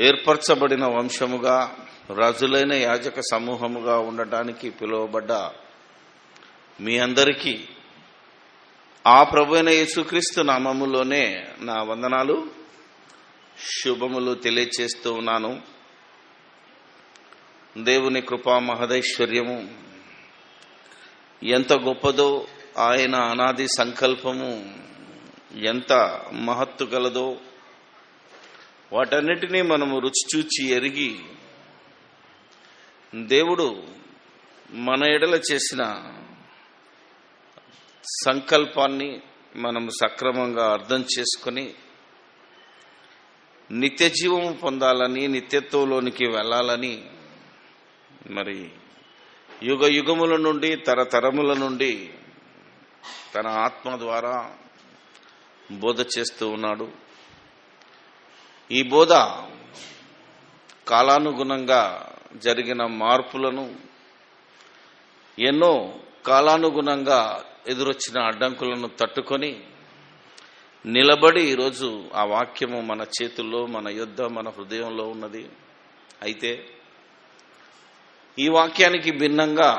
ఏర్పరచబడిన వంశముగా, రాజులైన యాజక సమూహముగా ఉండటానికి పిలువబడ్డ మీ అందరికీ ఆ ప్రభువైన యేసుక్రీస్తు నామములోనే నా వందనాలు, శుభములు తెలియచేస్తూ ఉన్నాను. దేవుని కృపా మహదైశ్వర్యము ఎంత గొప్పదో, ఆయన అనాది సంకల్పము ఎంత మహత్తు గలదో, వాటన్నిటినీ మనము రుచి చూచి ఎరిగి దేవుడు మన ఎడల చేసిన సంకల్పాన్ని మనము సక్రమంగా అర్థం చేసుకొని నిత్య జీవము పొందాలని, నిత్యత్వంలోనికి వెళ్ళాలని, మరి యుగ యుగముల నుండి, తరతరముల నుండి తన ఆత్మ ద్వారా బోధ చేస్తూ ఉన్నాడు. ఈ బోధ కాలానుగుణంగా జరిగిన మార్పులను, ఎన్నో కాలానుగుణంగా ఎదురొచ్చిన అడ్డంకులను తట్టుకొని నిలబడి ఈరోజు ఆ వాక్యము మన చేతుల్లో, మన యొద్ద, మన హృదయంలో ఉన్నది. అయితే ఈ వాక్యానికి భిన్నంగా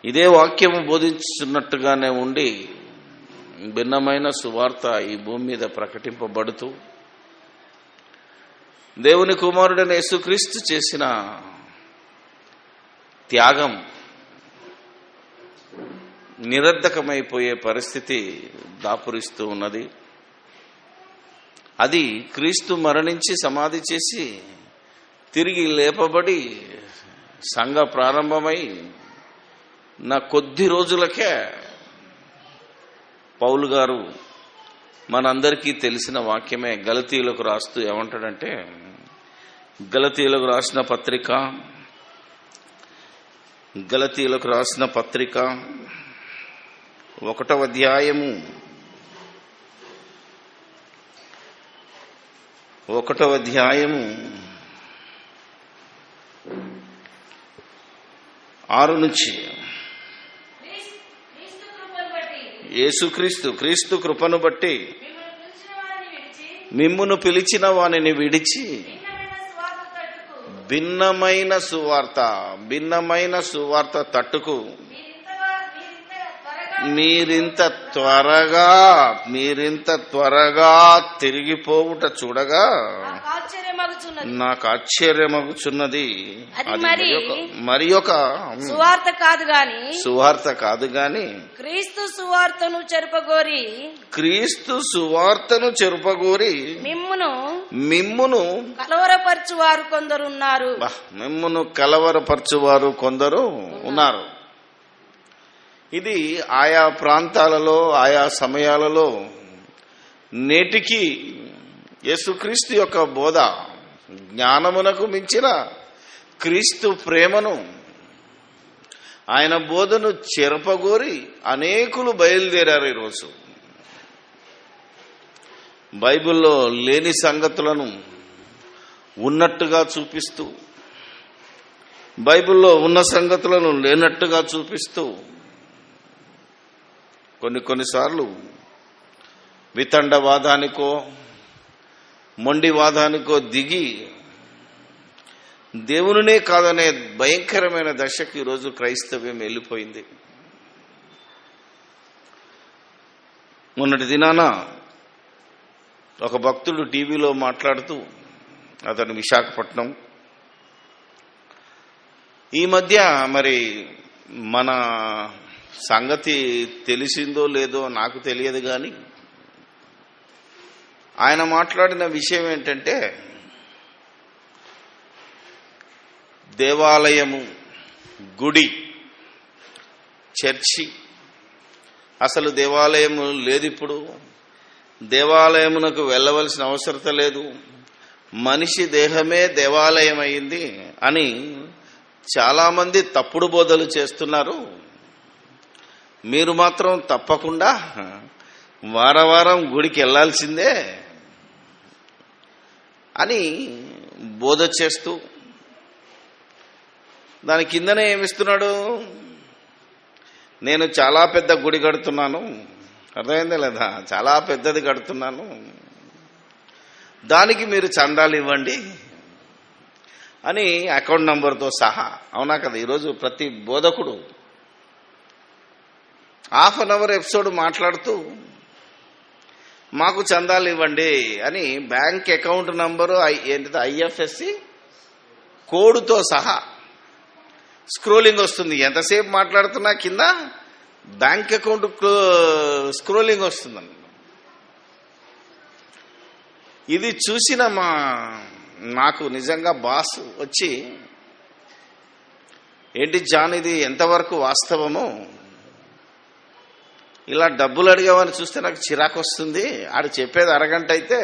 ఇదే వాక్యము బోధించున్నట్టుగానే ఉండి భిన్నమైన సువార్త ఈ భూమి మీద ప్రకటింపబడుతూ దేవుని కుమారుడైన యేసుక్రీస్తు చేసిన త్యాగం నిరర్ధకమైపోయే పరిస్థితి దాపురిస్తూ ఉన్నది. అది క్రీస్తు మరణించి సమాధి చేసి తిరిగి లేపబడి సంఘ ప్రారంభమై నా కొద్ది రోజులకే పౌలు గారు మనందరికీ తెలిసిన వాక్యమే గలతీయులకు రాస్తూ ఏమంటాడంటే, గలతీయులకు రాసిన పత్రిక 1వ అధ్యాయము 6 నుంచి, క్రీస్తు కృపను బట్టి మిమ్మును పిలిచిన వానిని విడిచి భిన్నమైన సువార్త తట్టుకు మీరింత త్వరగా తిరిగిపోవుట చూడగా నాకు ఆశ్చర్యమగుచున్నది. మరి ఒక సువార్త కాదు గాని క్రీస్తు సువార్తను చెరుపగోరి మిమ్మును కలవరపరచువారు కొందరు ఉన్నారు. ఇది ఆయా ప్రాంతాలలో, ఆయా సమయాలలో నేటికి యేసుక్రీస్తు యొక్క బోధ, జ్ఞానమునకు మించిన క్రీస్తు ప్రేమను, ఆయన బోధను చెరపగోరి అనేకులు బయలుదేరారు. ఈరోజు బైబిల్లో లేని సంగతులను ఉన్నట్టుగా చూపిస్తూ, బైబిల్లో ఉన్న సంగతులను లేనట్టుగా చూపిస్తూ, కొన్నిసార్లు వితండవాదానికో మొండివాదానికో దిగి దేవునినే కాదనే భయంకరమైన దశకు ఈరోజు క్రైస్తవ్యం వెళ్ళిపోయింది. మొన్నటి దినాన ఒక భక్తుడు టీవీలో మాట్లాడుతూ, అతను విశాఖపట్నం, ఈ మధ్య మరి మన సంగతి తెలిసిందో లేదో నాకు తెలియదు కానీ ఆయన మాట్లాడిన విషయం ఏంటంటే, దేవాలయము, గుడి, చర్చి, అసలు దేవాలయము లేదు, ఇప్పుడు దేవాలయమునకు వెళ్ళవలసిన అవసరం లేదు, మనిషి దేహమే దేవాలయం అయింది అని చాలామంది తప్పుడు బోధలు చేస్తున్నారు. మీరు మాత్రం తప్పకుండా వారం గుడికి వెళ్ళాల్సిందే అని బోధ చేస్తూ, దాని కిందనే ఏమిస్తున్నాడు, నేను చాలా పెద్ద గుడి కడుతున్నాను, అర్థమైందా లేదా, చాలా పెద్దది కడుతున్నాను, దానికి మీరు చందాలు ఇవ్వండి అని అకౌంట్ నంబర్తో సహా. అవునా కదా? ఈరోజు ప్రతి బోధకుడు హాఫ్ అన్ అవర్ ఎపిసోడ్ మాట్లాడుతూ మాకు చందాలు ఇవ్వండి అని బ్యాంక్ అకౌంట్ నంబరు ఏంటిది ఐఎఫ్ఎస్సి కోడ్తో సహా స్క్రోలింగ్ వస్తుంది. ఎంతసేపు మాట్లాడుతున్నా కింద బ్యాంక్ అకౌంట్ స్క్రోలింగ్ వస్తుందండి. ఇది చూసిన నాకు నిజంగా బాస్ వచ్చి, ఏంటి జాన్ ఇది ఎంతవరకు వాస్తవము, ఇలా డబ్బులు అడిగామని చూస్తే నాకు చిరాకు వస్తుంది. ఆడు చెప్పేది అరగంట అయితే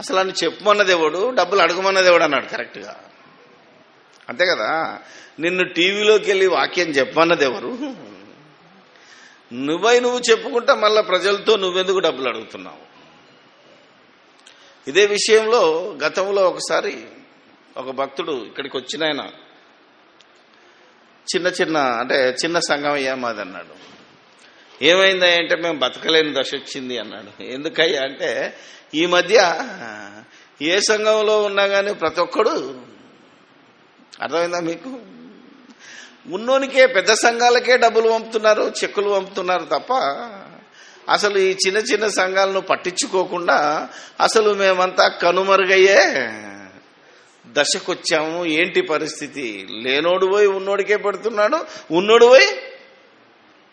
అసలు అని చెప్పమన్నదేవుడు, డబ్బులు అడగమన్నదేవుడు అన్నాడు కరెక్ట్గా. అంతే కదా? నిన్ను టీవీలోకి వెళ్ళి వాక్యం చెప్పమన్నది ఎవరు? నువ్వు చెప్పుకుంటా మళ్ళీ ప్రజలతో నువ్వెందుకు డబ్బులు అడుగుతున్నావు? ఇదే విషయంలో గతంలో ఒకసారి ఒక భక్తుడు ఇక్కడికి వచ్చిన ఆయన చిన్న సంఘం అయ్యా మాది అన్నాడు. ఏమైందా అంటే మేము బతకలేని దశ వచ్చింది అన్నాడు. ఎందుకయ్యా అంటే ఈ మధ్య ఏ సంఘంలో ఉన్నా కానీ ప్రతి ఒక్కడు, అర్థమైందా మీకు, ఉన్నోనికే పెద్ద సంఘాలకే డబ్బులు పంపుతున్నారు, చెక్కులు పంపుతున్నారు తప్ప అసలు ఈ చిన్న చిన్న సంఘాలను పట్టించుకోకుండా అసలు మేమంతా కనుమరుగయ్యే దశకొచ్చాము. ఏంటి పరిస్థితి? లేనోడు పోయి ఉన్నోడికే పెడుతున్నాడు, ఉన్నోడు పోయి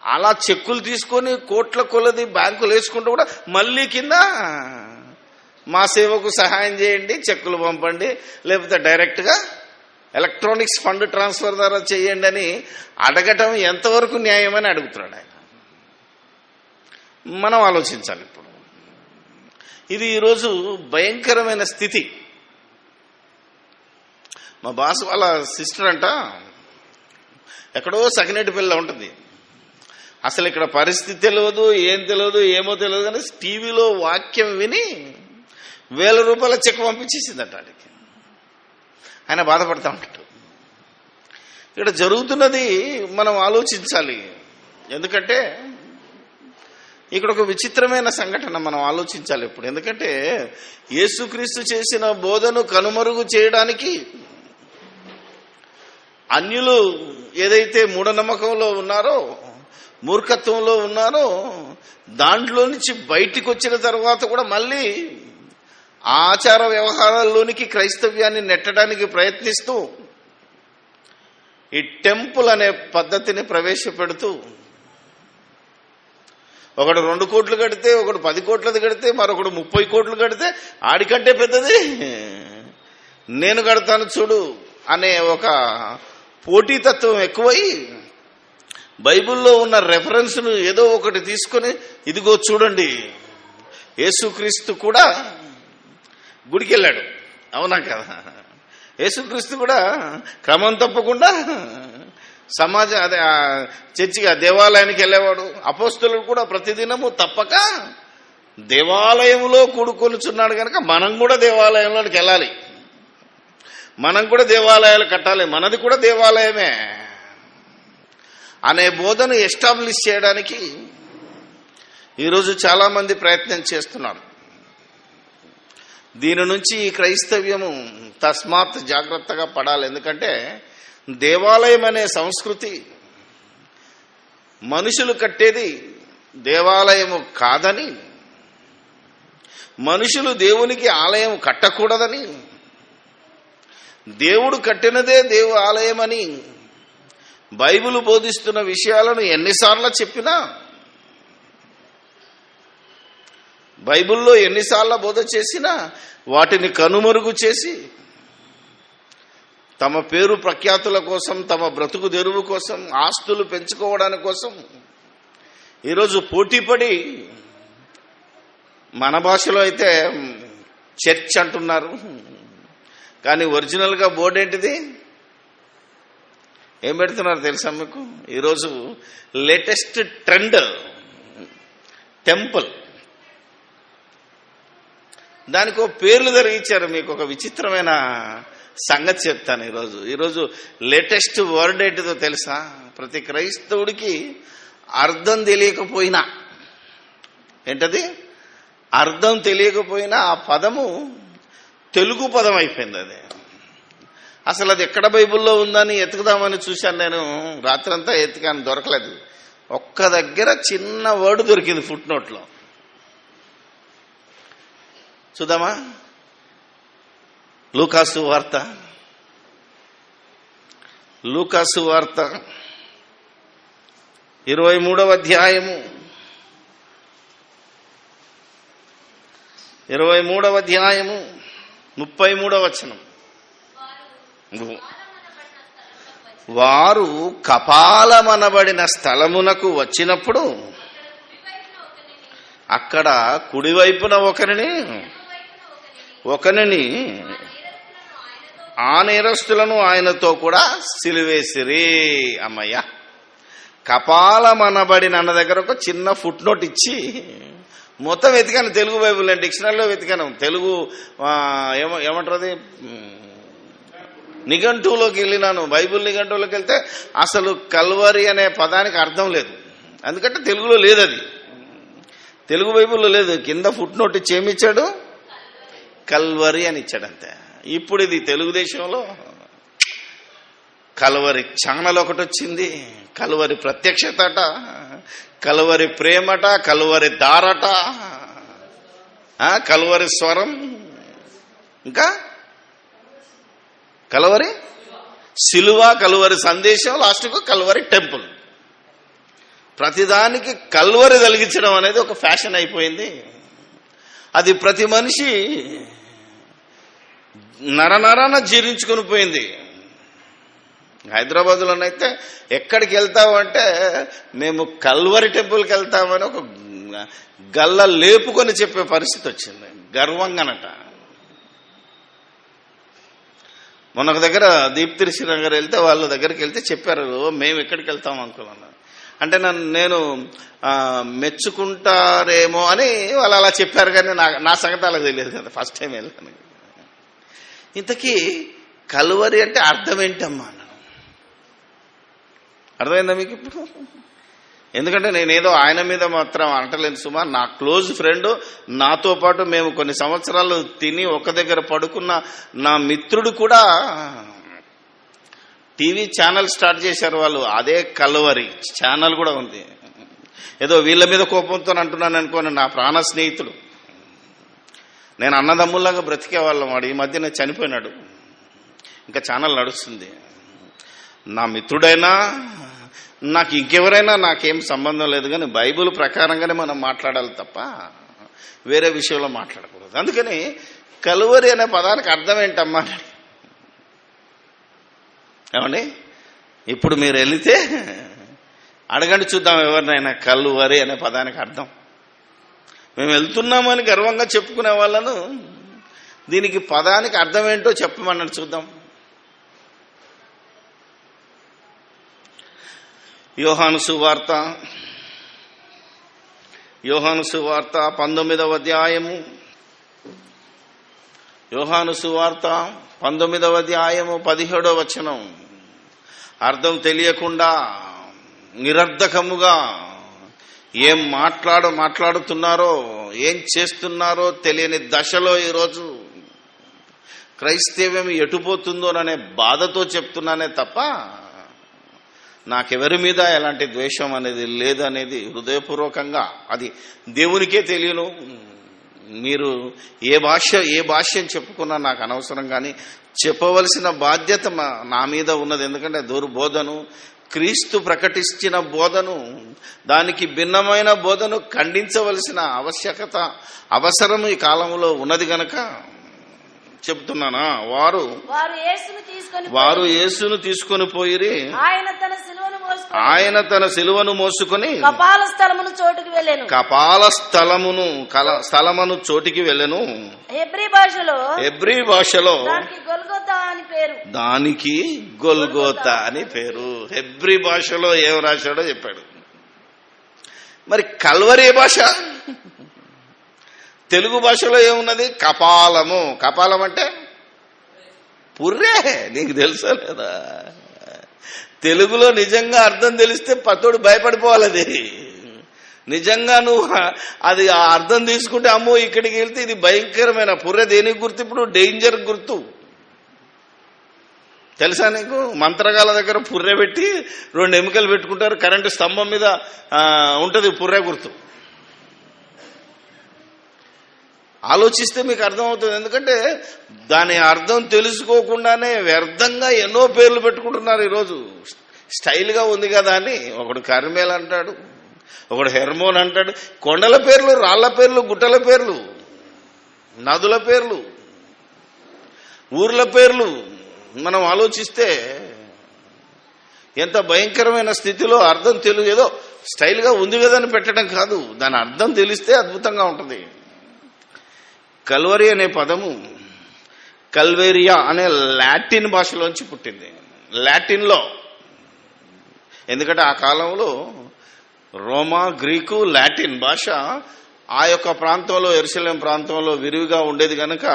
అలా చెక్కులు తీసుకొని కోట్ల కొలది బ్యాంకులు వేసుకుంటూ కూడా మళ్ళీ కింద మా సేవకు సహాయం చేయండి, చెక్కులు పంపండి, లేకపోతే డైరెక్ట్గా ఎలక్ట్రానిక్స్ ఫండ్ ట్రాన్స్ఫర్ ద్వారా చేయండి అని అడగటం ఎంతవరకు న్యాయమని అడుగుతున్నాడు ఆయన. మనం ఆలోచించాలి. ఇప్పుడు ఇది ఈరోజు భయంకరమైన స్థితి. మా బాస్ వాళ్ళ సిస్టర్ అంట ఎక్కడో సకినేటి పిల్ల ఉంటుంది. అసలు ఇక్కడ పరిస్థితి తెలియదు, ఏం తెలియదు, ఏమో తెలియదు, కానీ టీవీలో వాక్యం విని 1000 రూపాయల చెక్ పంపించేసిందట ఆడికి. ఆయన బాధపడతా ఉంటాడు. ఇక్కడ జరుగుతున్నది మనం ఆలోచించాలి. ఎందుకంటే ఇక్కడ ఒక విచిత్రమైన సంఘటన మనం ఆలోచించాలి ఇప్పుడు. ఎందుకంటే యేసుక్రీస్తు చేసిన బోధను కనుమరుగు చేయడానికి అన్యులు ఏదైతే మూఢనమ్మకంలో ఉన్నారో, మూర్ఖత్వంలో ఉన్నారో, దాంట్లో నుంచి బయటికి వచ్చిన తర్వాత కూడా మళ్ళీ ఆచార వ్యవహారాల్లోనికి క్రైస్తవ్యాన్ని నెట్టడానికి ప్రయత్నిస్తూ ఈ టెంపుల్ అనే పద్ధతిని ప్రవేశపెడుతూ, ఒకడు 2 కోట్లు కడితే, ఒకడు 10 కోట్లది కడితే, మరొకడు 30 కోట్లు కడితే ఆడికంటే పెద్దది నేను కడతాను చూడు అనే ఒక పోటీతత్వం ఎక్కువై బైబిల్లో ఉన్న రెఫరెన్స్ను ఏదో ఒకటి తీసుకొని, ఇదిగో చూడండి యేసుక్రీస్తు కూడా గుడికి వెళ్ళాడు, అవునా కదా? యేసుక్రీస్తు కూడా క్రమం తప్పకుండా చర్చిగా దేవాలయానికి వెళ్ళేవాడు. అపోస్తలుడు కూడా ప్రతిదినము తప్పక దేవాలయంలో కూడుకొనుచున్నాడు కనుక మనం కూడా దేవాలయంలోకి వెళ్ళాలి, మనం కూడా దేవాలయాలు కట్టాలి, మనది కూడా దేవాలయమే అనే బోధను ఎస్టాబ్లిష్ చేయడానికి ఈరోజు చాలా మంది ప్రయత్నం చేస్తున్నారు. దీని నుంచి ఈ క్రైస్తవ్యము తస్మాత్ జాగ్రత్తగా పడాలి. ఎందుకంటే దేవాలయం అనే సంస్కృతి మనుషులు కట్టేది దేవాలయము కాదని, మనుషులు దేవునికి ఆలయం కట్టకూడదని, దేవుడు కట్టినదే దేవు ఆలయమని బైబిల్ బోధిస్తున్న విషయాలను ఎన్నిసార్లు చెప్పినా, బైబిల్లో ఎన్నిసార్లు బోధ చేసినా వాటిని కనుమరుగు చేసి తమ పేరు ప్రఖ్యాతుల కోసం, తమ బ్రతుకు తెరువు కోసం, ఆస్తులు పెంచుకోవడానికి కోసం ఈరోజు పోటీపడి, మన భాషలో అయితే చర్చ్ అంటున్నారు, కానీ ఒరిజినల్గా బోర్డు ఏంటిది? ఏం పెడుతున్నారు తెలుసా మీకు? ఈరోజు లేటెస్ట్ ట్రెండ్ టెంపుల్, దానికి పేర్లు జరిగించారు. మీకు ఒక విచిత్రమైన సంగతి చెప్తాను. ఈరోజు లేటెస్ట్ వర్డ్ ఏంటిదో తెలుసా? ప్రతి క్రైస్తవుడికి అర్థం తెలియకపోయినా, ఏంటది? అర్థం తెలియకపోయినా ఆ పదము తెలుగు పదం అయిపోయింది. అది అసలు అది ఎక్కడ బైబిల్లో ఉందని ఎతుకుదామని చూశాను. నేను రాత్రంతా ఎతికాను, దొరకలేదు. ఒక్క దగ్గర చిన్న వర్డ్ దొరికింది ఫుట్ నోట్లో. చూద్దామా? లూకాసు వార్త 23వ అధ్యాయము 33వ వచనం. వారు కపాలమనబడిన స్థలమునకు వచ్చినప్పుడు అక్కడ కుడివైపున ఒకనిని ఆ నేరస్తులను ఆయనతో కూడా సిలువేసిరి. అమ్మయ్య, కపాలమనబడిన అన్న దగ్గర ఒక చిన్న ఫుట్ నోట్ ఇచ్చి మొత్తం వెతికాను. తెలుగు బైబిల్ నేను డిక్షనరీలో వెతికాను. తెలుగు ఏమంటారు అది, నిఘంటువులోకి వెళ్ళినాను. బైబిల్ నిఘంటువులోకి వెళ్తే అసలు కల్వరి అనే పదానికి అర్థం లేదు. ఎందుకంటే తెలుగులో లేదు, అది తెలుగు బైబిల్లో లేదు. కింద ఫుట్ నోట్ ఇచ్చి ఏమిచ్చాడు? కల్వరి అని ఇచ్చాడు, అంతే. ఇప్పుడు ఇది తెలుగుదేశంలో కల్వరి ఛానల్ ఒకటి వచ్చింది. కల్వరి ప్రత్యక్షతట, కల్వరి ప్రేమట, కల్వరి దారట, కల్వరి స్వరం, ఇంకా కల్వరి సిలువ, కల్వరి సందేశం, లాస్ట్కు కల్వరి టెంపుల్. ప్రతిదానికి కల్వరి తొలగించడం అనేది ఒక ఫ్యాషన్ అయిపోయింది. అది ప్రతి మనిషి నరనరాన జీర్ణించుకుని పోయింది. హైదరాబాద్లోనైతే ఎక్కడికి వెళ్తావు అంటే మేము కల్వరి టెంపుల్కి వెళ్తామని ఒక గల్ల లేపుకొని చెప్పే పరిస్థితి వచ్చింది, గర్వంగానట. మొన్న ఒక దగ్గర దీప్తి శ్రీనగర్ వెళ్తే వాళ్ళ దగ్గరికి వెళ్తే చెప్పారు, మేము ఎక్కడికి వెళ్తాం అనుకున్నాను. అంటే నేను మెచ్చుకుంటారేమో అని వాళ్ళు అలా చెప్పారు, కానీ నా సంగతి అలా తెలియదు కదా, ఫస్ట్ టైం వెళ్ళాను. ఇంతకీ కల్వరి అంటే అర్థం ఏంటమ్మా? అర్థమైందా మీకు ఇప్పుడు? ఎందుకంటే నేనేదో ఆయన మీద మాత్రం అంటలేను సుమా. నా క్లోజ్ ఫ్రెండ్, నాతో పాటు మేము కొన్ని సంవత్సరాలు తిని ఒక దగ్గర పడుకున్న నా మిత్రుడు కూడా టీవీ ఛానల్ స్టార్ట్ చేశారు వాళ్ళు. అదే కల్వరి ఛానల్ కూడా ఉంది. ఏదో వీళ్ళ మీద కోపంతో అంటున్నాను అనుకోని, నా ప్రాణ స్నేహితుడు. నేను అన్నదమ్ముల్లాగా బ్రతికే వాళ్ళం. వాడు ఈ మధ్యన చనిపోయినాడు, ఇంకా ఛానల్ నడుస్తుంది. నా మిత్రుడైనా నాకు ఇంకెవరైనా నాకేం సంబంధం లేదు, కానీ బైబిల్ ప్రకారంగానే మనం మాట్లాడాలి తప్ప వేరే విషయంలో మాట్లాడకూడదు. అందుకని కల్వరి అనే పదానికి అర్థం ఏంటమ్మా? ఏమండి, ఇప్పుడు మీరు వెళితే అడగండి చూద్దాం ఎవరినైనా కల్వరి అనే పదానికి అర్థం. మేము వెళ్తున్నామని గర్వంగా చెప్పుకునే వాళ్ళను దీనికి పదానికి అర్థం ఏంటో చెప్పమన్నాడు, చూద్దాం. యోహాను సువార్త 19వ అధ్యాయము. యోహాను సువార్త 19వ అధ్యాయము 17వ వచనం. అర్థం తెలియకుండా నిరర్ధకముగా ఏం మాట్లాడుతున్నారో, ఏం చేస్తున్నారో తెలియని దశలో ఈరోజు క్రైస్తవ్యం ఎటుపోతుందోననే బాధతో చెప్తున్నానే తప్ప నాకెవరి మీద ఎలాంటి ద్వేషం అనేది లేదనేది హృదయపూర్వకంగా, అది దేవునికే తెలియను. మీరు ఏ భాష్యం చెప్పుకున్నా నాకు అనవసరం, కానీ చెప్పవలసిన బాధ్యత నా మీద ఉన్నది. ఎందుకంటే దుర్బోధను, క్రీస్తు ప్రకటించిన బోధను, దానికి భిన్నమైన బోధను ఖండించవలసిన అవసరం ఈ కాలంలో ఉన్నది గనక చెప్తున్నానా. వారు యేసును తీసుకొని పోయిరి. ఆయన తన సిలువను మోసుకొని కపాల స్థలమును చోటికి వెళ్ళెను. హెబ్రీ భాషలో దానికి గొల్గోతా అని పేరు. హెబ్రీ భాషలో ఏం రాశాడో చెప్పాడు. మరి కల్వరి భాష, తెలుగు భాషలో ఏమున్నది? కపాలము. కపాలం అంటే పుర్రే. నీకు తెలుసా లేదా? తెలుగులో నిజంగా అర్థం తెలిస్తే పతోడు భయపడిపోవాలి. అది నిజంగా నువ్వు అది ఆ అర్థం తీసుకుంటే అమ్మో ఇక్కడికి వెళ్తే ఇది భయంకరమైన పుర్రె దేనికి గుర్తు? ఇప్పుడు డేంజర్ గుర్తు. తెలుసా నీకు? మంత్రగాల దగ్గర పుర్రె పెట్టి 2 ఎముకలు పెట్టుకుంటారు, కరెంటు స్తంభం మీద ఉంటుంది పుర్రె గుర్తు. ఆలోచిస్తే మీకు అర్థమవుతుంది. ఎందుకంటే దాని అర్థం తెలుసుకోకుండానే వ్యర్థంగా ఎన్నో పేర్లు పెట్టుకుంటున్నారు ఈరోజు. స్టైల్గా ఉంది కదా అని ఒకడు కర్మేల్ అంటాడు, ఒకడు హెర్మోన్ అంటాడు. కొండల పేర్లు, రాళ్ల పేర్లు, గుట్టల పేర్లు, నదుల పేర్లు, ఊర్ల పేర్లు మనం ఆలోచిస్తే ఎంత భయంకరమైన స్థితిలో అర్థం ఏదో స్టైల్గా ఉంది కదా అని పెట్టడం కాదు, దాని అర్థం తెలిస్తే అద్భుతంగా ఉంటుంది. కల్వరి అనే పదము కల్వేరియా అనే లాటిన్ భాషలోంచి పుట్టింది. లాటిన్లో, ఎందుకంటే ఆ కాలంలో రోమా, గ్రీకు, లాటిన్ భాష ఆ యొక్క ప్రాంతంలో, యెరూషలేం ప్రాంతంలో విరివిగా ఉండేది కనుక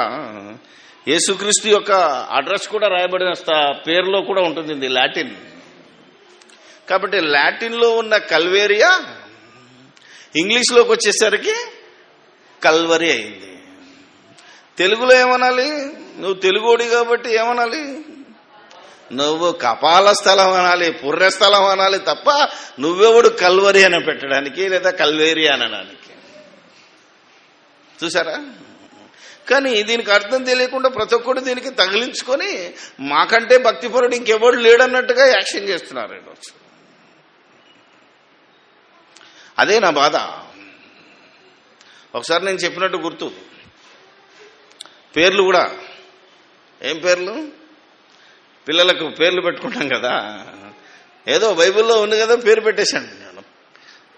యేసుక్రీస్తు యొక్క అడ్రస్ కూడా రాయబడిన పేరులో కూడా ఉంటుంది లాటిన్. కాబట్టి లాటిన్లో ఉన్న కల్వేరియా ఇంగ్లీష్లోకి వచ్చేసరికి కల్వరి అయింది. తెలుగులో ఏమనాలి? నువ్వు తెలుగోడి కాబట్టి ఏమనాలి? నువ్వు కపాల స్థలం అనాలి, పుర్రె స్థలం అనాలి తప్ప నువ్వెవడు కల్వరి అని పెట్టడానికి లేదా కల్వేరి అనడానికి. చూసారా? కానీ దీనికి అర్థం తెలియకుండా ప్రతి ఒక్కడు దీనికి తగిలించుకొని మాకంటే భక్తిపరుడు ఇంకెవడు లేడన్నట్టుగా యాక్షన్ చేస్తున్నారు ఈరోజు. అదే నా బాధ. ఒకసారి నేను చెప్పినట్టు గుర్తు, పేర్లు కూడా ఏం పేర్లు? పిల్లలకు పేర్లు పెట్టుకుంటాం కదా, ఏదో బైబిల్లో ఉంది కదా పేరు పెట్టేశాను నేను.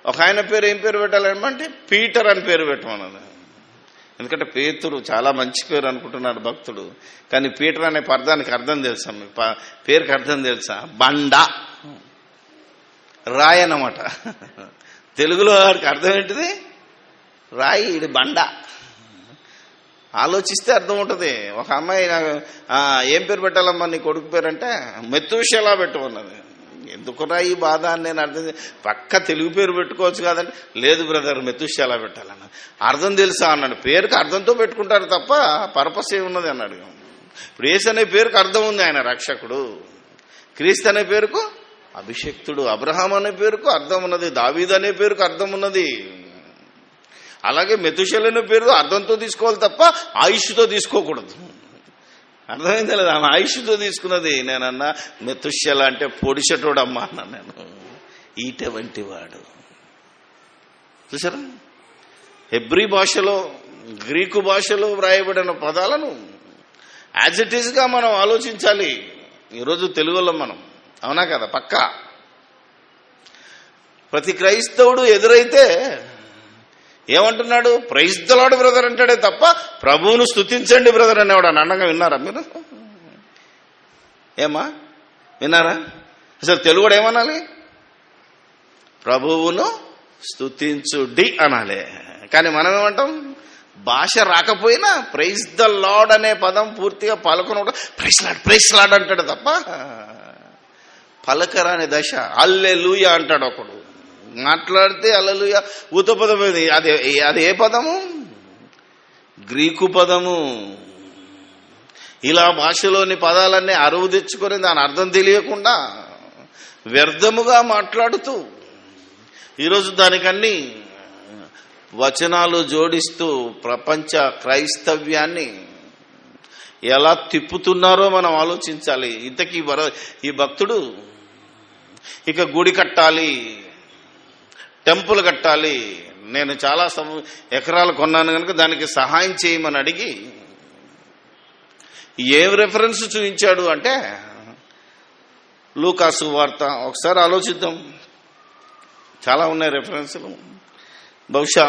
ఒక ఆయన పేరు ఏం పేరు పెట్టాలంటే పీటర్ అని పేరు పెట్టమన్నాను. ఎందుకంటే పేతురు చాలా మంచి పేరు అనుకుంటున్నాడు భక్తుడు, కానీ పీటర్ అనే పదానికి అర్థం తెలుసా మీకు? పేరుకి అర్థం తెలుసా? బండ, రాయి అన్నమాట. తెలుగులో వాడికి అర్థం ఏంటిది? రాయి, ఇది బండ. ఆలోచిస్తే అర్థం ఉంటుంది. ఒక అమ్మాయి నాకు ఏం పేరు పెట్టాలమ్మా నీ కొడుకు పేరు అంటే మెతుషెలా పెట్టమన్నది. ఎందుకురా ఈ బాధ అని నేను అర్థం పక్క తెలుగు పేరు పెట్టుకోవచ్చు కాదండి. లేదు బ్రదర్ మెతుషెలా పెట్టాలన్న. అర్థం తెలుసా అన్నాడు. పేరుకి అర్థంతో పెట్టుకుంటారు తప్ప పర్పస్ ఏమున్నది అన్నాడు. ఇప్పుడు యేసు అనే పేరుకు అర్థం ఉంది, ఆయన రక్షకుడు. క్రీస్తు అనే పేరుకు అభిషక్తుడు. అబ్రహాం అనే పేరుకు అర్థం ఉన్నది. దావీదు అనే పేరుకు అర్థం ఉన్నది. అలాగే మెతుషెల అనే పేరు అర్థంతో తీసుకోవాలి తప్ప ఆయుష్తో తీసుకోకూడదు. అర్థమైందా లేదా? ఆమె ఆయుష్తో తీసుకున్నది. నేనన్నా మెతుషెల అంటే పొడిచెటోడమ్మా అన్నా నేను, ఈట వంటి వాడు. చూసారా? హెబ్రీ భాషలో, గ్రీకు భాషలో వ్రాయబడిన పదాలను యాజ్ ఇట్ ఈస్గా మనం ఆలోచించాలి. ఈరోజు తెలుగులో మనం, అవునా కదా? పక్కా ప్రతి క్రైస్తవుడు ఎదురైతే ఏమంటున్నాడు? ప్రైజ్ ద లార్డ్ బ్రదర్ అంటాడే తప్ప ప్రభువును స్తుతించండి బ్రదర్ అనేవాడు అని అనగా విన్నారా మీరు? ఏమా విన్నారా? అసలు తెలుగుడు ఏమనాలి? ప్రభువును స్తుతించుడి అనాలి. కానీ మనం ఏమంటాం? భాష రాకపోయినా ప్రైజ్ ద లార్డ్ అనే పదం పూర్తిగా పలకను, ప్రైజ్ లార్డ్ అంటాడు తప్ప పలకరాని దశ. హల్లెలూయా అంటాడు ఒకడు, మాట్లాడితే హల్లెలూయా ఊత పదం. అది ఏ పదము? గ్రీకు పదము. ఇలా భాషలోని పదాలన్నీ అరువు తెచ్చుకొని దాని అర్థం తెలియకుండా వ్యర్థముగా మాట్లాడుతూ ఈరోజు దానికన్నీ వచనాలు జోడిస్తూ ప్రపంచ క్రైస్తవ్యాన్ని ఎలా తిప్పుతున్నారో మనం ఆలోచించాలి. ఇంతకీ ఈ భక్తుడు ఇక గుడి కట్టాలి, టెంపుల్ కట్టాలి, నేను చాలా ఎకరాలు కొన్నాను కనుక దానికి సహాయం చేయమని అడిగి ఏ రెఫరెన్స్ చూపించాడు అంటే లూకాసు వార్త. ఒకసారి ఆలోచిద్దాం, చాలా ఉన్నాయి రెఫరెన్సులు. బహుశా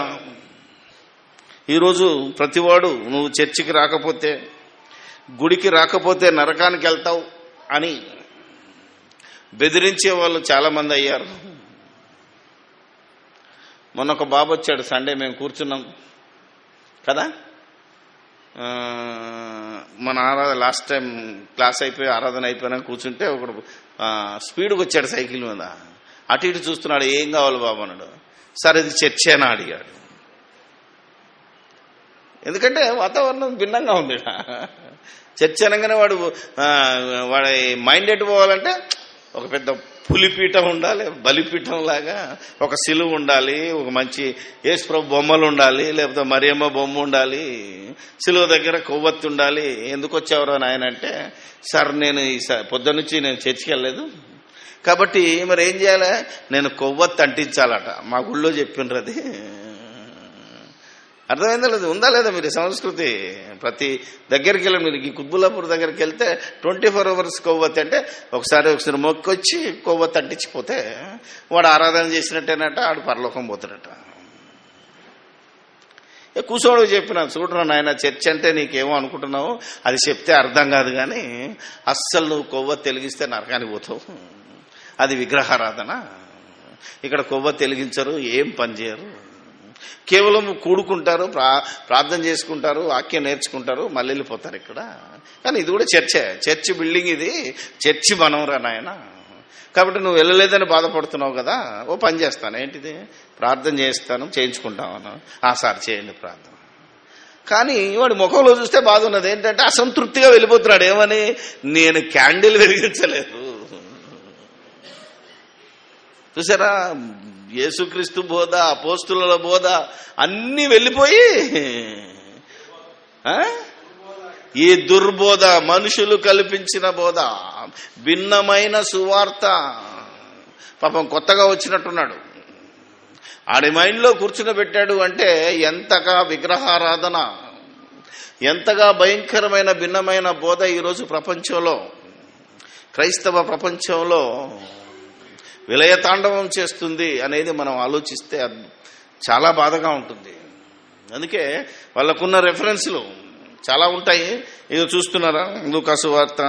ఈరోజు ప్రతివాడు నువ్వు చర్చికి రాకపోతే, గుడికి రాకపోతే నరకానికి వెళ్తావు అని బెదిరించే వాళ్ళు చాలామంది అయ్యారు. మొన్న ఒక బాబు వచ్చాడు, సండే మేము కూర్చున్నాం కదా, మన లాస్ట్ టైం క్లాస్ అయిపోయి ఆరాధన అయిపోయినా కూర్చుంటే ఒకడు స్పీడ్కి వచ్చాడు సైకిల్ మీద. అటు ఇటు చూస్తున్నాడు. ఏం కావాలి బాబు అన్నాడు. సార్ ఇది చర్చేనా అడిగాడు. ఎందుకంటే వాతావరణం భిన్నంగా ఉంది. చర్చ అనగానే వాడి మైండ్ ఎటు పోవాలంటే ఒక పెద్ద పులిపీఠం ఉండాలి, బలిపీఠం లాగా ఒక సిలువ ఉండాలి, ఒక మంచి యేసుప్రభు బొమ్మలు ఉండాలి, లేకపోతే మరియమ్మ బొమ్మ ఉండాలి, సిలువ దగ్గర కొవ్వొత్తి ఉండాలి. ఎందుకు వచ్చావరా నాయన అంటే, సార్ నేను పొద్దున్నుంచి నేను చర్చికి వెళ్ళలేదు కాబట్టి మరి ఏం చేయాలి, నేను కొవ్వొత్తి అంటించాలట. మా గుళ్ళో చెప్పిండ్రు. అది అర్థమైందా లేదు, ఉందా లేదా మీరు సంస్కృతి? ప్రతి దగ్గరికి వెళ్ళి మీరు ఈ కుత్బుల్లాపూర్ దగ్గరికి వెళ్తే 24 hours కొవ్వొత్తి అంటే ఒకసారి మొక్కొచ్చి కొవ్వొత్తి అంటించిపోతే వాడు ఆరాధన చేసినట్టేనట, ఆడు పరలోకం పోతాడట. కూర్చోడు చెప్పిన, చూడరా నాయన చర్చ్ అంటే నీకేమో అనుకుంటున్నావు, అది చెప్తే అర్థం కాదు, కానీ అస్సలు నువ్వు కొవ్వొత్తి వెలిగిస్తే నరకానికి పోతావు. అది విగ్రహారాధన. ఇక్కడ కొవ్వొత్తి వెలిగించరు, ఏం పని చేయరు, కేవలం కూడుకుంటారు, ప్రార్థన చేసుకుంటారు, వాక్యం నేర్చుకుంటారు, మళ్ళీ వెళ్ళిపోతారు ఇక్కడ. కానీ ఇది కూడా చర్చే, చర్చి బిల్డింగ్, ఇది చర్చి మనవరా నాయన. కాబట్టి నువ్వు వెళ్ళలేదని బాధపడుతున్నావు కదా, ఓ పని చేస్తాను, ఏంటిది, ప్రార్థన చేస్తాను, చేయించుకుంటాను. సార్ చేయండి ప్రార్థన. కానీ వాడి ముఖంలో చూస్తే బాధ ఉన్నది. ఏంటంటే అసంతృప్తిగా వెళ్ళిపోతున్నాడు. ఏమని, నేను క్యాండిల్ వెలిగించలేదు. చూసారా, యేసుక్రీస్తు బోధ, అపోస్తుల బోధ అన్నీ వెళ్ళిపోయి ఈ దుర్బోధ, మనుషులు కల్పించిన బోధ, భిన్నమైన సువార్త. పాపం కొత్తగా వచ్చినట్టున్నాడు, ఆడి మైండ్లో కూర్చుని పెట్టాడు. అంటే ఎంతగా విగ్రహారాధన, ఎంతగా భయంకరమైన భిన్నమైన బోధ ఈరోజు ప్రపంచంలో, క్రైస్తవ ప్రపంచంలో విలయతాండవం చేస్తుంది అనేది మనం ఆలోచిస్తే చాలా బాధగా ఉంటుంది. అందుకే వాళ్ళకున్న రెఫరెన్స్లు చాలా ఉంటాయి. ఇది చూస్తున్నారా, లూకా సువార్త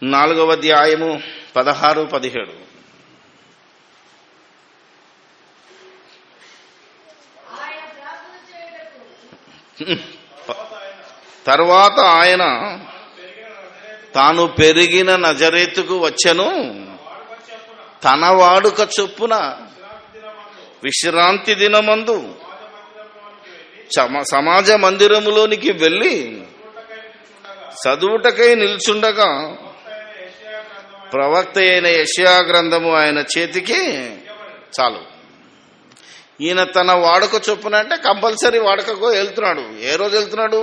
4వ అధ్యాయము 16-17. తర్వాత ఆయన తాను పెరిగిన నజరేతుకు వచ్చెను, తన వాడుక చొప్పున విశ్రాంతి దినమందు సమాజ మందిరములోనికి వెళ్ళి చదువుటకై నిల్చుండగా ప్రవక్త అయిన యెషయా గ్రంథము ఆయన చేతికి చాలు. ఈయన తన వాడుక చొప్పున అంటే కంపల్సరీ వాడుకకు వెళ్తున్నాడు. ఏ రోజు వెళ్తున్నాడు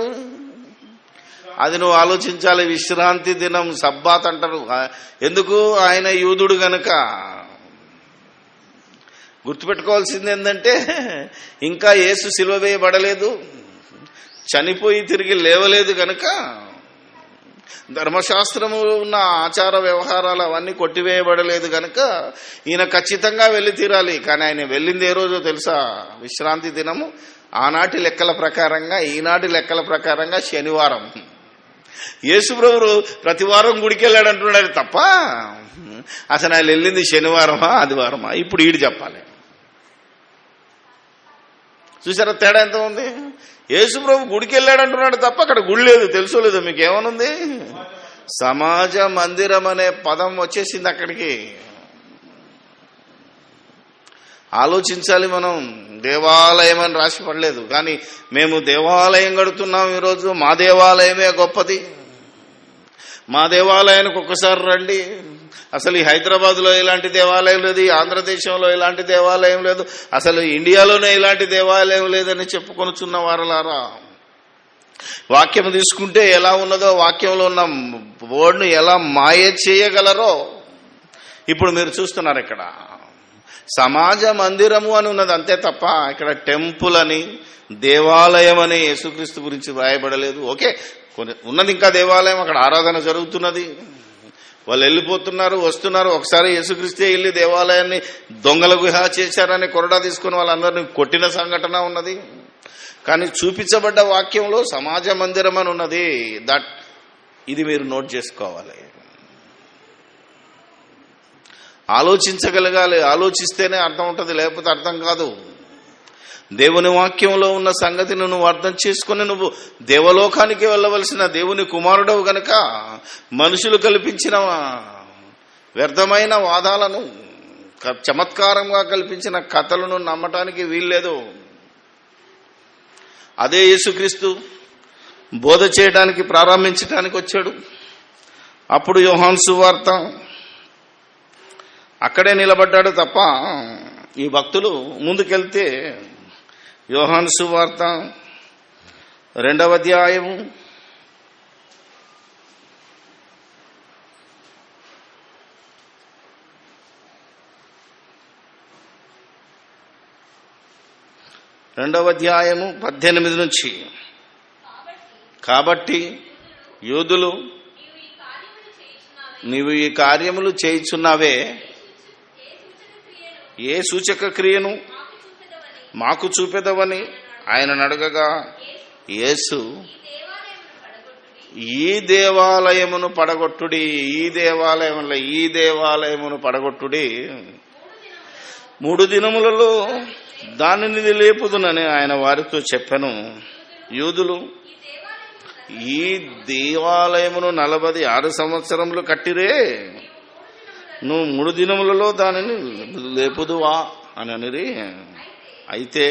అది నువ్వు ఆలోచించాలి. విశ్రాంతి దినం, సబ్బాత్ అంటారు. ఎందుకు, ఆయన యూదుడు గనుక. గుర్తుపెట్టుకోవాల్సింది ఏంటంటే, ఇంకా యేసు సిలువ వేయబడలేదు, చనిపోయి తిరిగి లేవలేదు గనుక ధర్మశాస్త్రము ఉన్న ఆచార వ్యవహారాలు అవన్నీ కొట్టివేయబడలేదు గనుక ఈయన ఖచ్చితంగా వెళ్ళి తీరాలి. కానీ ఆయన వెళ్ళింది ఏ రోజో తెలుసా, విశ్రాంతి దినము. ఆనాటి లెక్కల ప్రకారంగా, ఈనాటి లెక్కల ప్రకారంగా శనివారం. యేసు ప్రభువు ప్రతి వారం గుడికి వెళ్ళాడు అంటున్నాడు తప్ప అసలు ఆయన వెళ్ళింది శనివారమా ఆదివారమా ఇప్పుడు ఈడు చెప్పాలి. చూసారా తేడా ఎంత ఉంది? యేసు ప్రభు గుడికి వెళ్ళాడు అంటున్నాడు తప్ప అక్కడ గుడి లేదు. తెలుసో లేదో మీకు? ఏమనుంది? సమాజ మందిరం అనే పదం వచ్చేసింది అక్కడికి. ఆలోచించాలి మనం. దేవాలయం అని రాసి పడలేదు, కానీ మేము దేవాలయం కడుతున్నాం ఈరోజు. మా దేవాలయమే గొప్పది. మా దేవాలయానికి ఒక్కసారి రండి. అసలు ఈ హైదరాబాద్లో ఇలాంటి దేవాలయం లేదు, ఈ ఆంధ్రదేశంలో ఇలాంటి దేవాలయం లేదు, అసలు ఇండియాలోనే ఇలాంటి దేవాలయం లేదని చెప్పుకొనుచున్న వారలారా, వాక్యం తీసుకుంటే ఎలా ఉన్నదో, వాక్యంలో ఉన్న బోర్డును ఎలా మాయ చేయగలరో ఇప్పుడు మీరు చూస్తున్నారు. ఇక్కడ సమాజ మందిరము అని ఉన్నది అంతే తప్ప ఇక్కడ టెంపుల్ అని, దేవాలయం అని యేసుక్రీస్తు గురించి వ్రాయబడలేదు. ఓకే, ఉన్నది ఇంకా దేవాలయం, అక్కడ ఆరాధన జరుగుతున్నది, వాళ్ళు వెళ్ళిపోతున్నారు, వస్తున్నారు. ఒకసారి యేసుక్రీస్తే వెళ్ళి దేవాలయాన్ని దొంగల గుహ చేశారని కొరడా తీసుకుని వాళ్ళందరినీ కొట్టిన సంఘటన ఉన్నది. కానీ చూపించబడ్డ వాక్యంలో సమాజ మందిరం అని ఉన్నది. ఇది మీరు నోట్ చేసుకోవాలి. ఆలోచించగలగాలి. ఆలోచిస్తేనే అర్థం ఉంటుంది, లేకపోతే అర్థం కాదు. దేవుని వాక్యంలో ఉన్న సంగతిని నువ్వు అర్థం చేసుకుని నువ్వు దేవలోకానికి వెళ్ళవలసిన దేవుని కుమారుడవు గనుక మనుషులు కల్పించిన వ్యర్థమైన వాదాలను, చమత్కారంగా కల్పించిన కథలను నమ్మటానికి వీల్లేదు. అదే యేసుక్రీస్తు బోధ చేయడానికి ప్రారంభించడానికి వచ్చాడు. అప్పుడు యోహాను సువార్త అక్కడే నిలబడ్డాడు తప్ప ఈ భక్తులు ముందుకెళ్తే యోహాను సువార్త 2వ అధ్యాయము 18 నుంచి. కాబట్టి యూదులు నీవు ఈ కార్యములు చేయుచున్నావే, ఏ సూచక క్రియను మాకు చూపెదవని ఆయన అడగగా, యేసు ఈ దేవాలయమును పడగొట్టుడి, ఈ దేవాలయమును పడగొట్టుడి, 3 దినములలో దానిని లేపుదునని ఆయన వారితో చెప్పెను. యూదులు ఈ దేవాలయమును 46 సంవత్సరములు కట్టిరే, నువ్వు 3 దినములలో దానిని లేపుదువా అని అనిరి. అయితే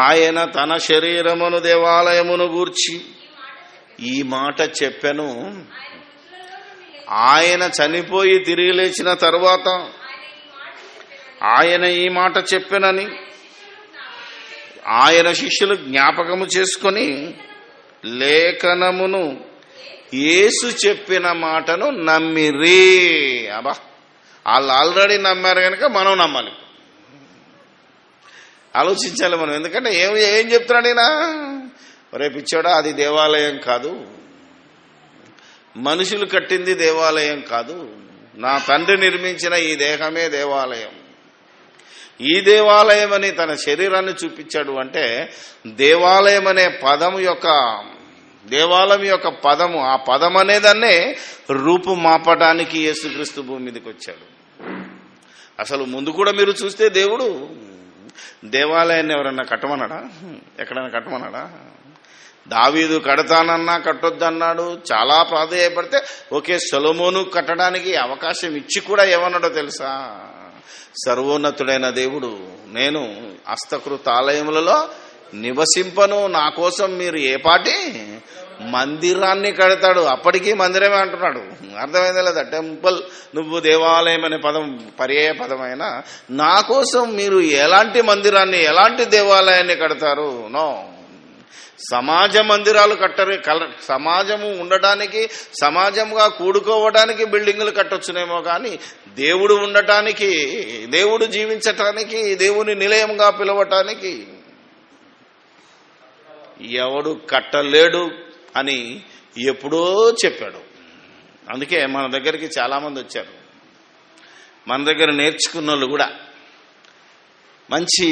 ఆయన తన శరీరమును దేవాలయమును గూర్చి ఈ మాట చెప్పెను. ఆయన చనిపోయి తిరిగి లేచిన తరువాత ఆయన ఈ మాట చెప్పెనని ఆయన శిష్యులు జ్ఞాపకము చేసుకొని లేఖనమును యేసు చెప్పిన మాటను నమ్మిరి. అబ్బా, వాళ్ళు ఆల్రెడీ నమ్మారు కనుక మనం నమ్మాలి. ఆలోచించాలి మనం. ఎందుకంటే ఏం చెప్తున్నాడు ఈయన? రేపు ఇచ్చాడా, అది దేవాలయం కాదు, మనుషులు కట్టింది దేవాలయం కాదు, నా తండ్రి నిర్మించిన ఈ దేహమే దేవాలయం. ఈ దేవాలయం అని తన శరీరాన్ని చూపించాడు. అంటే దేవాలయం అనే పదము యొక్క, దేవాలయం యొక్క పదము, ఆ పదం అనేదాన్నే రూపు మాపడానికి యేసుక్రీస్తు భూమి మీదకి వచ్చాడు. అసలు ముందు కూడా మీరు చూస్తే దేవుడు దేవాలయాన్ని ఎవరన్నా కట్టమన్నాడా? ఎక్కడైనా కట్టమన్నాడా? దావీదు కడతానన్నా కట్టొద్దన్నాడు. చాలా ప్రాధేయపడితే ఓకే సొలొమోను కట్టడానికి అవకాశం ఇచ్చి కూడా ఏమన్నాడో తెలుసా? సర్వోన్నతుడైన దేవుడు నేను హస్తకృత ఆలయములలో నివసింపను, నా కోసం మీరు ఏపాటి మందిరాన్ని కడతాడు. అప్పటికీ మందిరమే అంటున్నాడు. అర్థమైందా లేదా? టెంపుల్, నువ్వు దేవాలయం అనే పదం పర్యాయ పదమైన నా కోసం మీరు ఎలాంటి మందిరాన్ని, ఎలాంటి దేవాలయాన్ని కడతారు? నో, సమాజ మందిరాలు కట్టరు. సమాజము ఉండటానికి, సమాజంగా కూడుకోవడానికి బిల్డింగులు కట్టొచ్చునేమో కానీ దేవుడు ఉండటానికి, దేవుడు జీవించటానికి, దేవుని నిలయంగా పిలవటానికి ఎవడు కట్టలేడు అని ఎప్పుడో చెప్పాడు. అందుకే మన దగ్గరికి చాలామంది వచ్చారు. మన దగ్గర నేర్చుకున్న వాళ్ళు కూడా మంచి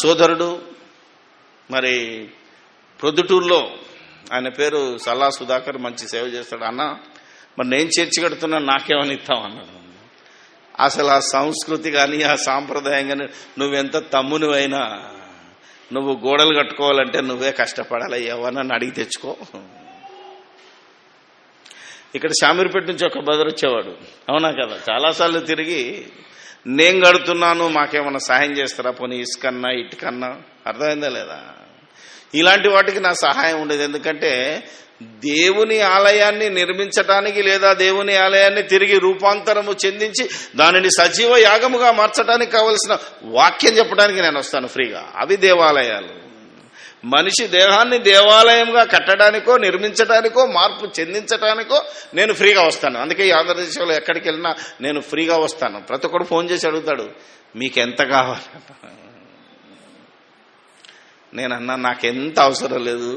సోదరుడు, మరి ప్రొద్దుటూరులో ఆయన పేరు సల్లా సుధాకర్, మంచి సేవ చేస్తాడు. అన్న మరి నేను చర్చి కడుతున్నా, నాకేమని ఇస్తాం అన్నాడు. అసలు ఆ సంస్కృతి కానీ ఆ సాంప్రదాయం కానీ నువ్వెంత తమ్మునివైనా నువ్వు గోడలు కట్టుకోవాలంటే నువ్వే కష్టపడాలి, ఎవరన్నా అడిగి తెచ్చుకో. ఇక్కడ శామీర్పేట నుంచి ఒక బ్రదర్ వచ్చేవాడు, అవునా కదా, చాలాసార్లు తిరిగి నేను కడుతున్నాను మాకేమన్నా సహాయం చేస్తారా, పోనీ ఇసుకన్నా ఇటుకన్నా. అర్థమైందా లేదా? ఇలాంటి వాటికి నా సహాయం ఉండేది. ఎందుకంటే దేవుని ఆలయాన్ని నిర్మించటానికి లేదా దేవుని ఆలయాన్ని తిరిగి రూపాంతరము చెందించి దానిని సజీవ యాగముగా మార్చడానికి కావలసిన వాక్యం చెప్పడానికి నేను వస్తాను ఫ్రీగా. అవి దేవాలయాలు. మనిషి దేహాన్ని దేవాలయంగా కట్టడానికో, నిర్మించడానికో, మార్పు చెందించడానికో నేను ఫ్రీగా వస్తాను. అందుకే ఈ ఆంధ్రదేశంలో ఎక్కడికి వెళ్ళినా నేను ఫ్రీగా వస్తాను. ప్రతి ఒక్కడు ఫోన్ చేసి అడుగుతాడు, మీకెంత కావాలి? నేనన్నా నాకెంత అవసరం లేదు,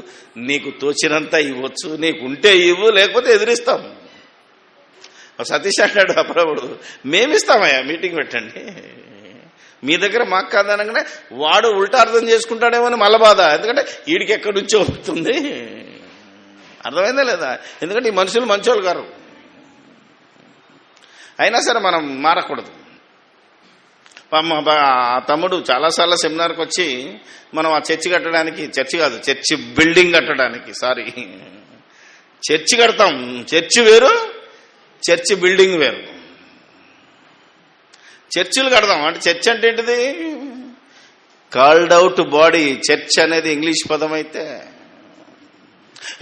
నీకు తోచినంత ఇవ్వచ్చు, నీకు ఉంటే ఇవ్వు, లేకపోతే ఎదిరిస్తాం. సతీష్ అన్నాడు అప్పుడప్పుడు, మేమిస్తామయ్యా, మీటింగ్ పెట్టండి, మీ దగ్గర మాకు కాదనగానే వాడు ఉల్టా అర్థం చేసుకుంటాడేమో అని మళ్ళా బాధ. ఎందుకంటే వీడికి ఎక్కడి నుంచో వస్తుంది. అర్థమైందా లేదా? ఎందుకంటే ఈ మనుషులు మంచోళ్ళు గారు. అయినా సరే మనం మారకూడదు. ఆ తమ్ముడు చాలాసార్లు సెమినార్కి వచ్చి మనం ఆ చర్చి కట్టడానికి, చర్చి కాదు చర్చి బిల్డింగ్ కట్టడానికి, చర్చి కడతాం, చర్చి వేరు చర్చి బిల్డింగ్ వేరు. చర్చిలు కడదాం అంటే చర్చ్ అంటే ఏంటిది? Called out body. చర్చ్ అనేది ఇంగ్లీష్ పదం అయితే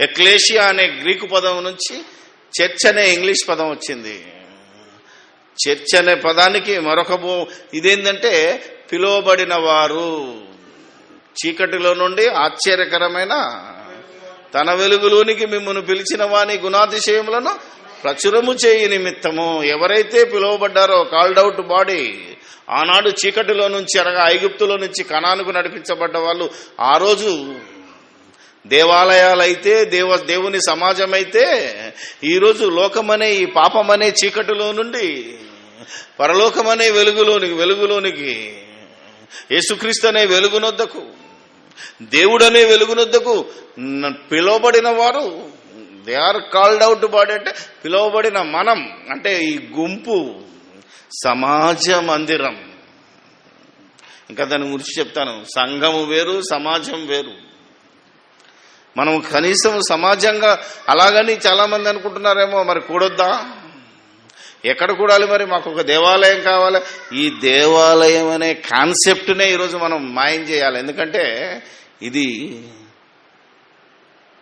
ఎక్లేషియా అనే గ్రీకు పదం నుంచి చర్చ్ అనే ఇంగ్లీష్ పదం వచ్చింది. చర్చ్ అనే పదానికి మరొక ఇదేంటంటే పిలువబడిన వారు, చీకటిలో నుండి ఆశ్చర్యకరమైన తన వెలుగులోనికి మిమ్మల్ని పిలిచిన వాని గుణాతిశయములను ప్రచురము చేయి నిమిత్తము. ఎవరైతే పిలువబడ్డారో కాల్డ్ అవుట్ బాడీ, ఆనాడు చీకటిలో నుంచి అనగా ఐగుప్తులో నుంచి కనానుకు నడిపించబడ్డ వాళ్ళు ఆ రోజు దేవాలయాలైతే దేవుని సమాజం అయితే, ఈరోజు లోకమనే ఈ పాపమనే చీకటిలో నుండి పరలోకమనే వెలుగులోనికి యేసుక్రీస్తు అనే వెలుగునొద్దకు, దేవుడనే వెలుగునొద్దకు పిలువబడిన వారు, they are called out body. అంటే పిలువబడిన మనం, అంటే ఈ గుంపు సమాజ మందిరం. ఇంకా దాని గురించి చెప్తాను. సంఘము వేరు, సమాజం వేరు. మనం కనీసం సమాజంగా అలాగని చాలా మంది అనుకుంటున్నారేమో, మరి కూడొద్దా? ఎక్కడ కూడాలి? మరి మాకు ఒక దేవాలయం కావాలి. ఈ దేవాలయం అనే కాన్సెప్ట్నే ఈరోజు మనం మాయం చేయాలి. ఎందుకంటే ఇది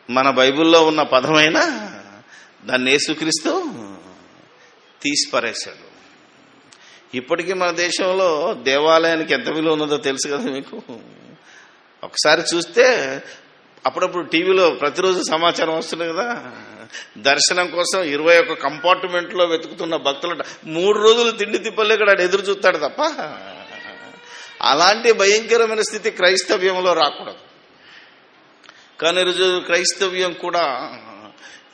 మన బైబిల్లో ఉన్న పదమైన దాన్ని యేసుక్రీస్తు తీసిపారేశాడు. ఇప్పటికీ మన దేశంలో దేవాలయానికి ఎంత విలువ ఉన్నదో తెలుసు కదా మీకు. ఒకసారి చూస్తే అప్పుడప్పుడు టీవీలో ప్రతిరోజు సమాచారం వస్తుంది కదా, దర్శనం కోసం 21 కంపార్ట్మెంట్లో వెతుకుతున్న భక్తులు 3 రోజులు తిండి తిప్పలేక ఎదురు చూస్తాడు తప్ప. అలాంటి భయంకరమైన స్థితి క్రైస్తవ్యంలో రాకూడదు. కానీ ఈరోజు క్రైస్తవ్యం కూడా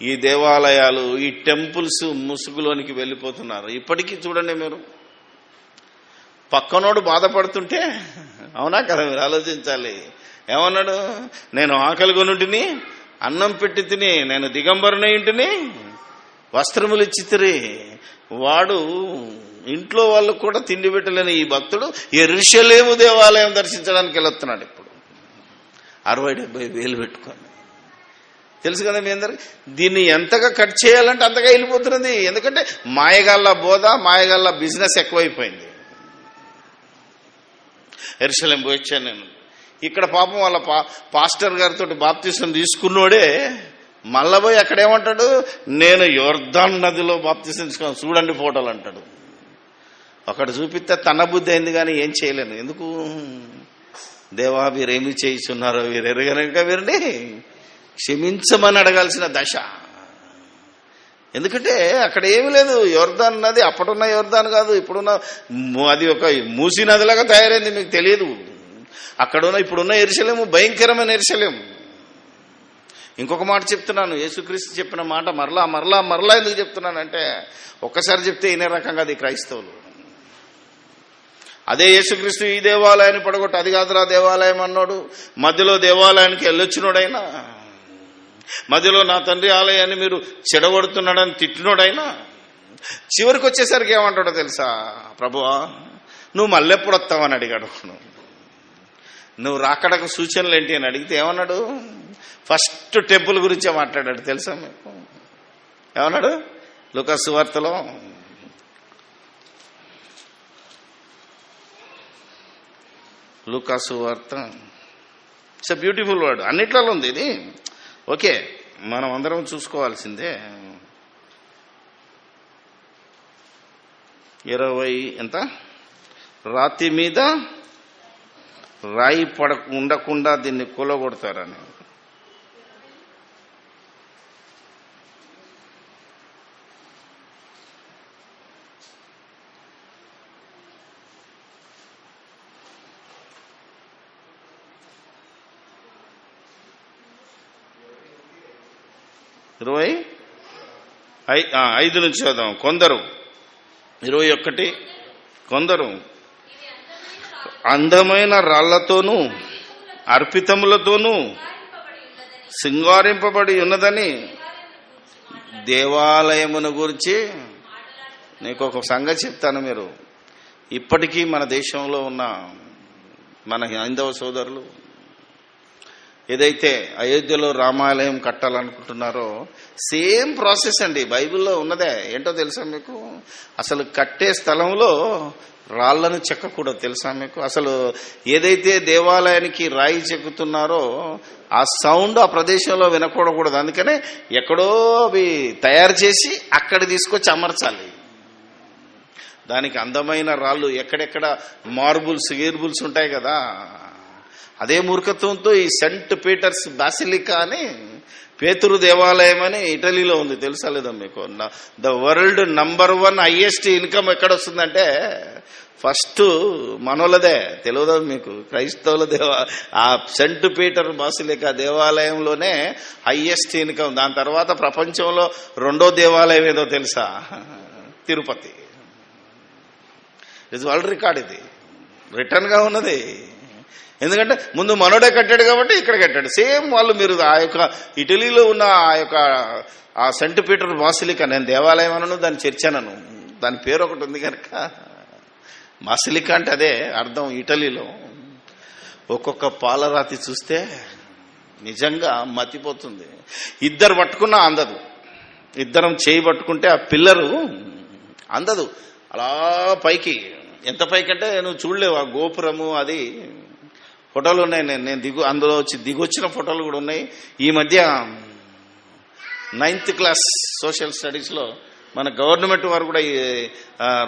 ఈ దేవాలయాలు, ఈ టెంపుల్స్ ముసుగులోనికి వెళ్ళిపోతున్నారు. ఇప్పటికీ చూడండి మీరు, పక్కనోడు బాధపడుతుంటే, అవునా కదా, మీరు ఆలోచించాలి. ఏమన్నాడు? నేను ఆకలి కొనుంటిని, అన్నం పెట్టి తిని, నేను దిగంబరుని ఇంటిని, వస్త్రములు ఇచ్చి తిరి. వాడు ఇంట్లో వాళ్ళకు కూడా తిండి పెట్టలేని ఈ భక్తుడు యెరూషలేము దేవాలయం దర్శించడానికి వెళ్తున్నాడు. ఇప్పుడు 60-70 వేలు పెట్టుకొని. తెలుసు కదా మీ అందరికి. దీన్ని ఎంతగా కట్ చేయాలంటే అంతగా వెళ్ళిపోతున్నది. ఎందుకంటే మాయగాళ్ళ బోధ, మాయగాళ్ళ బిజినెస్ ఎక్కువైపోయింది. యెరూషలేం పోయి వచ్చాను నేను. ఇక్కడ పాపం వాళ్ళ పాస్టర్ గారితో బాప్తిసం తీసుకున్నోడే మళ్ళా పోయి అక్కడేమంటాడు? నేను యోర్దాన్ నదిలో బాప్తిసం తీసుకున్నాను, చూడండి ఫోటోలు అంటాడు. అక్కడ చూపిస్తే తన బుద్ధి అయింది కానీ ఏం చేయలేను. ఎందుకు? దేవా వీరేమి చేయిస్తున్నారో వీరు ఎరగనక వీరిని క్షమించమని అడగాల్సిన దశ. ఎందుకంటే అక్కడ ఏమి లేదు. యోర్దాన్ నది అప్పుడున్న యోర్దాన్ కాదు, ఇప్పుడున్న అది ఒక మూసీ నదిలాగా తయారైంది. మీకు తెలియదు. అక్కడున్న ఇప్పుడున్న యెరూషలేము భయంకరమైన యెరూషలేము. ఇంకొక మాట చెప్తున్నాను, యేసుక్రీస్తు చెప్పిన మాట మరలా మరలా మరలా ఎందుకు చెప్తున్నానంటే, ఒక్కసారి చెప్తే ఇనే రకంగా అది క్రైస్తవులు. అదే యేసుక్రీస్తు ఈ దేవాలయాన్ని పడగొట్టి అది కాదురా దేవాలయం అన్నాడు. మధ్యలో దేవాలయానికి వెళ్ళొచ్చినోడైనా, మధ్యలో నా తండ్రి ఆలయాన్ని మీరు చెడగొడుతున్నాడని తిట్టినోడైనా, చివరికి వచ్చేసరికి ఏమంటాడో తెలుసా? ప్రభువా నువ్వు మళ్ళెప్పుడు వస్తావని అడిగాడు. నువ్వు రాకడకు సూచనలు ఏంటి అని అడిగితే ఏమన్నాడు? ఫస్ట్ టెంపుల్ గురించే మాట్లాడాడు. తెలుసా మీకు? ఏమన్నాడు? లూకా సువార్తలో ఇట్స్ ఎ బ్యూటిఫుల్ వర్డ్. అన్నిట్లలో ఉంది ఇది. ఓకే, మనం అందరం చూసుకోవాల్సిందే. 20 ఎంత? రాతి మీద రాయి ఉండకుండా దీన్ని కూలగొడతారని. ఇరవై 5 నుంచి చదువు. కొందరు 21 కొందరు అందమైన రాళ్లతోనూ అర్పితములతోనూ సింగారింపబడి ఉన్నదని దేవాలయమును గురించి నీకు ఒక సంగతి చెప్తాను. మీరు ఇప్పటికీ మన దేశంలో ఉన్న మన హైందవ సోదరులు ఏదైతే అయోధ్యలో రామాలయం కట్టాలనుకుంటున్నారో సేమ్ ప్రాసెస్ అండి, బైబిల్లో ఉన్నదే. ఏంటో తెలుసా మీకు? అసలు కట్టే స్థలంలో రాళ్లను చెక్కకూడదు, తెలుసా మీకు? అసలు ఏదైతే దేవాలయానికి రాయి చెక్కుతున్నారో ఆ సౌండ్ ఆ ప్రదేశంలో వినకూడకూడదు. అందుకనే ఎక్కడో అవి తయారు చేసి అక్కడ తీసుకొచ్చి అమర్చాలి. దానికి అందమైన రాళ్ళు ఎక్కడెక్కడ మార్బుల్స్ గీర్బుల్స్ ఉంటాయి కదా. అదే మూర్ఖత్వంతో ఈ సెంట్ పీటర్స్ బాసిలికా అని పేతురు దేవాలయం అని ఇటలీలో ఉంది, తెలుసా లేదా మీకు? The world number 1 highest income ఎక్కడొస్తుందంటే ఫస్ట్ మనోళ్ళదే, తెలియదా మీకు? క్రైస్తవుల ఆ సెంట్ పీటర్ బాసిలికా దేవాలయంలోనే హైయెస్ట్ ఇన్కమ్. దాని తర్వాత ప్రపంచంలో 2వ దేవాలయం ఏదో తెలుసా? తిరుపతి. ఇది వరల్డ్ రికార్డ్, ఇది రిటర్న్ గా ఉన్నది. ఎందుకంటే ముందు మనోడే కట్టాడు కాబట్టి ఇక్కడ కట్టాడు. సేమ్ వాళ్ళు మీరు ఆ యొక్క ఇటలీలో ఉన్న ఆ సెంట్ పీటర్ బాసిలికా, నేను దేవాలయం అనను, దాని చర్చ్ అనను, దాని పేరు ఒకటి ఉంది కనుక బాసిలికా అంటే అదే అర్థం ఇటలీలో. ఒక్కొక్క పాలరాతి చూస్తే నిజంగా మతిపోతుంది. ఇద్దరు పట్టుకున్నా అందదు, ఇద్దరం చేయి పట్టుకుంటే ఆ పిల్లరు అందదు. అలా పైకి, ఎంత పైకి అంటే నువ్వు చూడలేవు. ఆ గోపురము అది ఫోటోలు ఉన్నాయి, నేను అందులో దిగొచ్చిన ఫోటోలు కూడా ఉన్నాయి. ఈ మధ్య 9th క్లాస్ సోషల్ స్టడీస్లో మన గవర్నమెంట్ వారు కూడా ఈ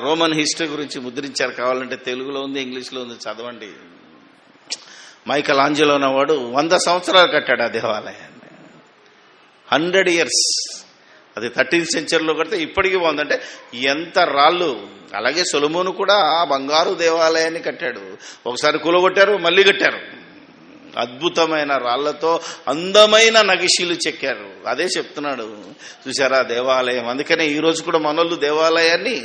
రోమన్ హిస్టరీ గురించి ముద్రించారు. కావాలంటే తెలుగులో ఉంది, ఇంగ్లీష్లో ఉంది, చదవండి. మైకల్ ఆంజెలో అన్నవాడు 100 సంవత్సరాలు కట్టాడు ఆ దేవాలయాన్ని. 100 years. అది 13th centuryలో కడితే ఇప్పటికీ బాగుందంటే ఎంత రాళ్ళు. అలాగే సొలొమోను కూడా బంగారు దేవాలయాన్ని కట్టాడు. ఒకసారి కూలగొట్టారు, మళ్ళీ కట్టారు. అద్భుతమైన రాళ్లతో అందమైన నగిషీలు చెక్కారు. అదే చెప్తున్నాడు, చూసారా దేవాలయం. అందుకనే ఈ రోజు కూడా మనోళ్ళు దేవాలయాన్ని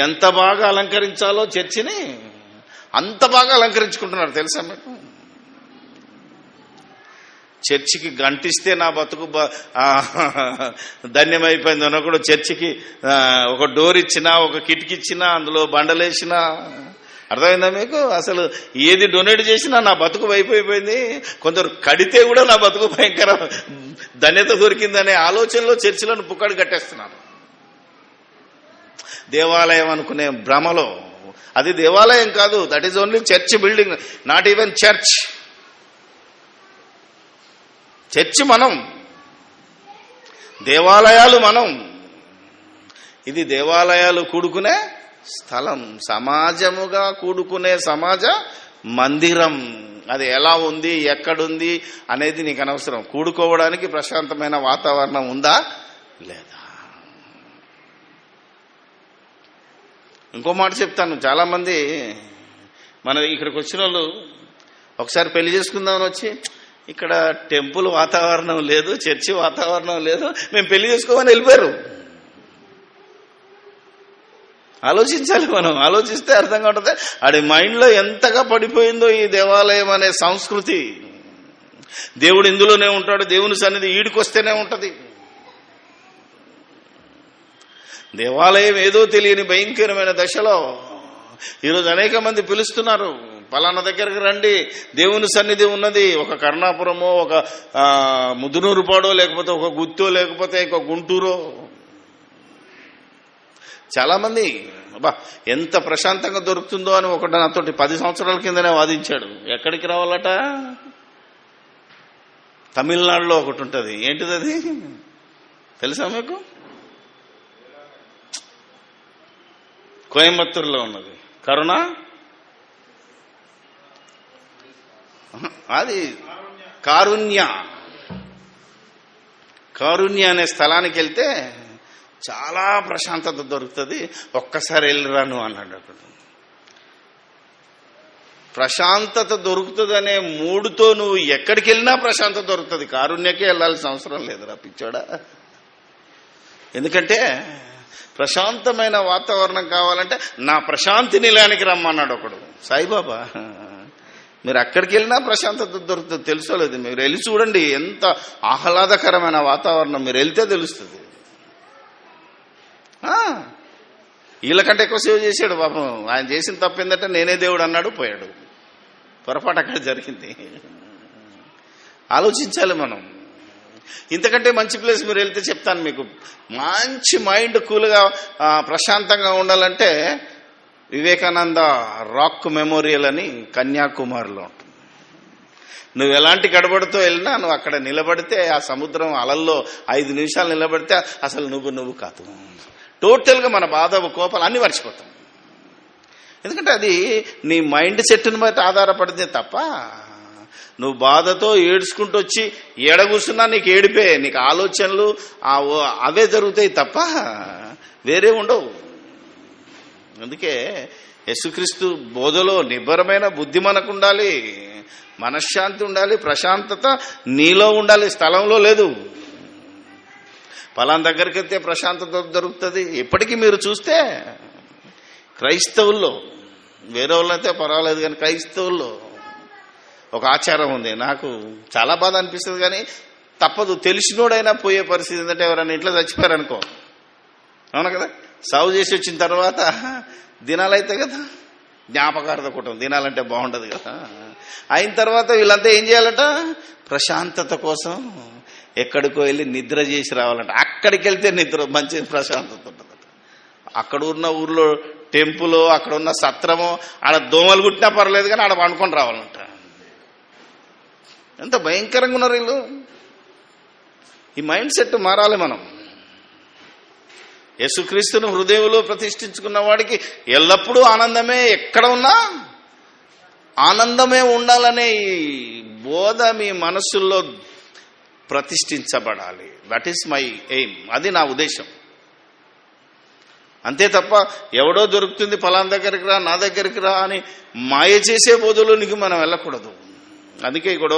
ఎంత బాగా అలంకరించాలో చర్చిని అంత బాగా అలంకరించుకుంటున్నారు, తెలుసా మీకు? చర్చికి గంటిస్తే నా బతుకు ధన్యమైపోయింది అన్నప్పుడు చర్చికి ఒక డోర్ ఇచ్చినా, ఒక కిటికీ ఇచ్చినా, అందులో బండలేసినా, అర్థమైందా మీకు? అసలు ఏది డొనేట్ చేసినా నా బతుకు అయిపోయింది. కొందరు కడితే కూడా నా బతుకు భయంకర ధన్యత దొరికిందనే ఆలోచనలో చర్చిలను పుక్కడి కట్టేస్తున్నారు. దేవాలయం అనుకునే భ్రమలో. అది దేవాలయం కాదు, that is only church building, not even church. Church మనం, దేవాలయాలు మనం. ఇది దేవాలయాలు కూడుకునే స్థలం, సమాజముగా కూడుకునే సమాజ మందిరం. అది ఎలా ఉంది, ఎక్కడుంది అనేది నీకు అనవసరం. కూడుకోవడానికి ప్రశాంతమైన వాతావరణం ఉందా లేదా? ఇంకో మాట చెప్తాను. చాలా మంది మన ఇక్కడికి వచ్చిన వాళ్ళు ఒకసారి పెళ్లి చేసుకుందామని వచ్చి, ఇక్కడ టెంపుల్ వాతావరణం లేదు, చర్చి వాతావరణం లేదు, మేము పెళ్లి చేసుకోమని వెళ్ళిపోయారు. ఆలోచించాలి మనం. ఆలోచిస్తే అర్థంగా ఉంటుంది ఆడి మైండ్లో ఎంతగా పడిపోయిందో ఈ దేవాలయం అనే సంస్కృతి. దేవుడు ఇందులోనే ఉంటాడు, దేవుని సన్నిధి ఈడికొస్తేనే ఉంటది. దేవాలయం ఏదో తెలియని భయంకరమైన దశలో ఈరోజు అనేక మంది పిలుస్తున్నారు, పలానా దగ్గరకు రండి, దేవుని సన్నిధి ఉన్నది. ఒక కర్ణాపురమో, ఒక ముదునూరుపాడో, లేకపోతే ఒక గుత్తో, లేకపోతే ఒక గుంటూరో. చాలా మంది అబ్బా ఎంత ప్రశాంతంగా దొరుకుతుందో అని ఒకటి నాతోటి 10 సంవత్సరాల కిందనే వాదించాడు. ఎక్కడికి రావాలట? తమిళనాడులో ఒకటి ఉంటుంది. ఏంటిది అది తెలుసా మీకు? కోయంబత్తూరులో ఉన్నది. అది కారుణ్య అనే స్థలానికి వెళ్తే చాలా ప్రశాంతత దొరుకుతుంది. ఒక్కసారి వెళ్ళిరాను అన్నాడు. అక్కడ ప్రశాంతత దొరుకుతుందనే మూడుతో నువ్వు ఎక్కడికి వెళ్ళినా ప్రశాంతత దొరుకుతుంది. కారుణ్యకే వెళ్ళాల్సిన అవసరం లేదురా పిచ్చోడా. ఎందుకంటే ప్రశాంతమైన వాతావరణం కావాలంటే నా ప్రశాంతి నిలయానికి రమ్మన్నాడు ఒకడు, సాయిబాబా. మీరు అక్కడికి వెళ్ళినా ప్రశాంతత దొరుకుతుంది. తెలుసోలేదు, మీరు వెళ్ళి చూడండి ఎంత ఆహ్లాదకరమైన వాతావరణం. మీరు వెళ్తే తెలుస్తుంది. వీళ్ళకంటే ఎక్కువ సేవ చేశాడు పాపం. ఆయన చేసిన తప్పు ఏంటంటే నేనే దేవుడు అన్నాడు, పోయాడు. పొరపాటు అక్కడ జరిగింది. ఆలోచించాలి మనం. ఇంతకంటే మంచి ప్లేస్ మీరు వెళ్తే చెప్తాను మీకు. మంచి మైండ్ కూల్గా ప్రశాంతంగా ఉండాలంటే వివేకానంద రాక్ మెమోరియల్ అని కన్యాకుమారిలో ఉంటుంది. నువ్వు ఎలాంటి గడబడితో వెళ్ళినా నువ్వు అక్కడ నిలబడితే ఆ సముద్రం అలల్లో 5 నిమిషాలు నిలబడితే అసలు నువ్వు కాదు. టోటల్గా మన బాధ కోపాలు అన్నీ మర్చిపోతాం. ఎందుకంటే అది నీ మైండ్ సెట్ని బట్టి ఆధారపడిందే తప్ప నువ్వు బాధతో ఏడ్చుకుంటూ వచ్చి కూర్చున్నా నీకు ఏడిపే, నీకు ఆలోచనలు అవే జరుగుతాయి తప్ప వేరే ఉండవు. అందుకే యేసుక్రీస్తు బోధలో నిబ్బరమైన బుద్ధి మనకు ఉండాలి, మనశ్శాంతి ఉండాలి, ప్రశాంతత నీలో ఉండాలి, స్థలంలో లేదు. పలానా దగ్గరికి వెళ్తే ప్రశాంతత దొరుకుతుంది. ఎప్పటికీ మీరు చూస్తే క్రైస్తవుల్లో, వేరే వాళ్ళైతే పర్వాలేదు కానీ క్రైస్తవుల్లో ఒక ఆచారం ఉంది. నాకు చాలా బాధ అనిపిస్తుంది కానీ తప్పదు. తెలిసినోడైనా పోయే పరిస్థితి ఏంటంటే ఎవరైనా ఇంట్లో చచ్చిపోయారనుకో, అవును కదా, సాగు చేసి వచ్చిన తర్వాత దినాలైతే కదా, జ్ఞాపకార్థ కుటుంబం దినాలంటే బాగుండదు కదా. అయిన తర్వాత వీళ్ళంతా ఏం చేయాలట, ప్రశాంతత కోసం ఎక్కడికో వెళ్ళి నిద్ర చేసి రావాలంట. అక్కడికి వెళ్తే నిద్ర మంచి ప్రశాంతత ఉంటుందట. అక్కడ ఉన్న ఊర్లో టెంపుల్, అక్కడ ఉన్న సత్రమో, ఆడ దోమలు కుట్టినా పర్లేదు కానీ ఆడ పండుకొని రావాలంట. ఎంత భయంకరంగా ఉన్నారు వీళ్ళు. ఈ మైండ్ సెట్ మారాలి మనం. యేసుక్రీస్తును హృదయంలో ప్రతిష్ఠించుకున్న వాడికి ఎల్లప్పుడూ ఆనందమే, ఎక్కడ ఉన్నా ఆనందమే ఉండాలనే ఈ బోధ మీ మనస్సుల్లో ప్రతిష్ఠించబడాలి. That is my aim. అది నా ఉద్దేశం. అంతే తప్ప ఎవడో దొరుకుతుంది ఫలానా దగ్గరికి రా, నా దగ్గరికి రా అని మాయ చేసే బోధలోనికి మనం వెళ్ళకూడదు. అందుకే ఇక్కడ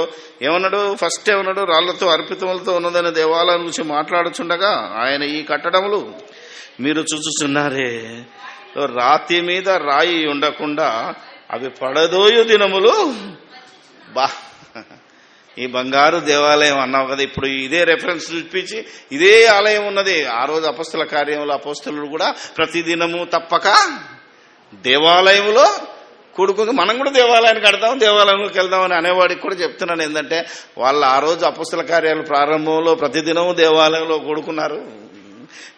ఏమన్నాడు, ఫస్ట్ ఏమన్నాడు, రాళ్లతో అర్పితములతో ఉన్నదనే దేవాలయం గురించి మాట్లాడుచుండగా ఆయన ఈ కట్టడములు మీరు చూచుచున్నారే, రాతి మీద రాయి ఉండకుండా అవి పడదోయు దినములు. బా, ఈ బంగారు దేవాలయం అన్నావు కదా, ఇప్పుడు ఇదే రెఫరెన్స్ చూపించి ఇదే ఆలయం ఉన్నది. ఆ రోజు అపొస్తల కార్యంలో అపొస్తలులు కూడా ప్రతిదినము తప్పక దేవాలయంలో కూడుకుంది. మనం కూడా దేవాలయానికి కడతాం, దేవాలయంలోకి వెళ్దామని అనేవాడికి కూడా చెప్తున్నాను. ఏంటంటే వాళ్ళు ఆ రోజు అపొస్తల కార్యాలు ప్రారంభంలో ప్రతిదినము దేవాలయంలో కూడుకున్నారు.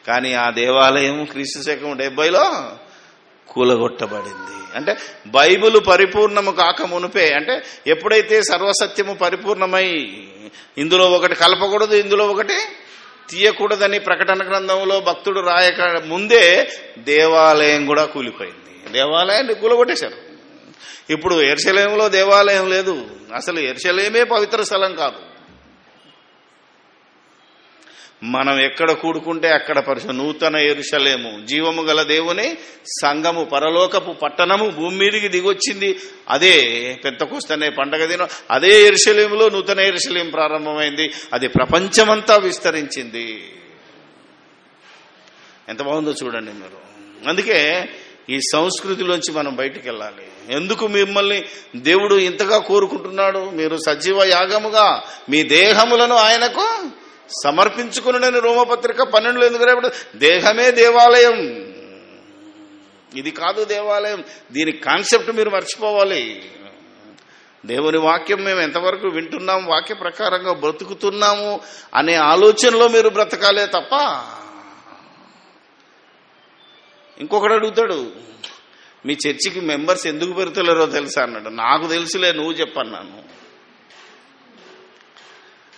కానీ ఆ దేవాలయం క్రీస్తు శకం 70లో కూలగొట్టబడింది. అంటే బైబిల్ పరిపూర్ణము కాక మునిపే, అంటే ఎప్పుడైతే సర్వసత్యము పరిపూర్ణమై ఇందులో ఒకటి కలపకూడదు, ఇందులో ఒకటి తీయకూడదని ప్రకటన గ్రంథంలో భక్తుడు రాయక ముందే దేవాలయం కూడా కూలిపోయింది. దేవాలయాన్ని కూలగొట్టేశారు. ఇప్పుడు యెరూషలేములో దేవాలయం లేదు. అసలు యెరూషలేమే పవిత్ర స్థలం కాదు. మనం ఎక్కడ కూడుకుంటే అక్కడ నూతన యెరూషలేము, జీవము గల దేవుని సంఘము, పరలోకపు పట్టణము భూమి మీదికి దిగొచ్చింది. అదే పెంతెకోస్తు అనే పండగ దినం అదే యెరూషలేములో నూతన యెరూషలేం ప్రారంభమైంది. అది ప్రపంచమంతా విస్తరించింది. ఎంత బాగుందో చూడండి మీరు. అందుకే ఈ సంస్కృతిలోంచి మనం బయటికి వెళ్ళాలి. ఎందుకు మిమ్మల్ని దేవుడు ఇంతగా కోరుకుంటున్నాడు? మీరు సజీవ యాగముగా మీ దేహములను ఆయనకు సమర్పించుకుని రోమపత్రిక 12 ఎందుకు రేపటి దేహమే దేవాలయం. ఇది కాదు దేవాలయం. దీని కాన్సెప్ట్ మీరు మర్చిపోవాలి. దేవుని వాక్యం మేము ఎంతవరకు వింటున్నాము, వాక్య ప్రకారంగా బ్రతుకుతున్నాము అనే ఆలోచనలో మీరు బ్రతకాలే తప్ప. ఇంకొకడు అడుగుతాడు, మీ చర్చికి మెంబర్స్ ఎందుకు పెరుగుతలేరో తెలుసా అన్నాడు. నాకు తెలుసులే, నువ్వు చెప్పన్నాను.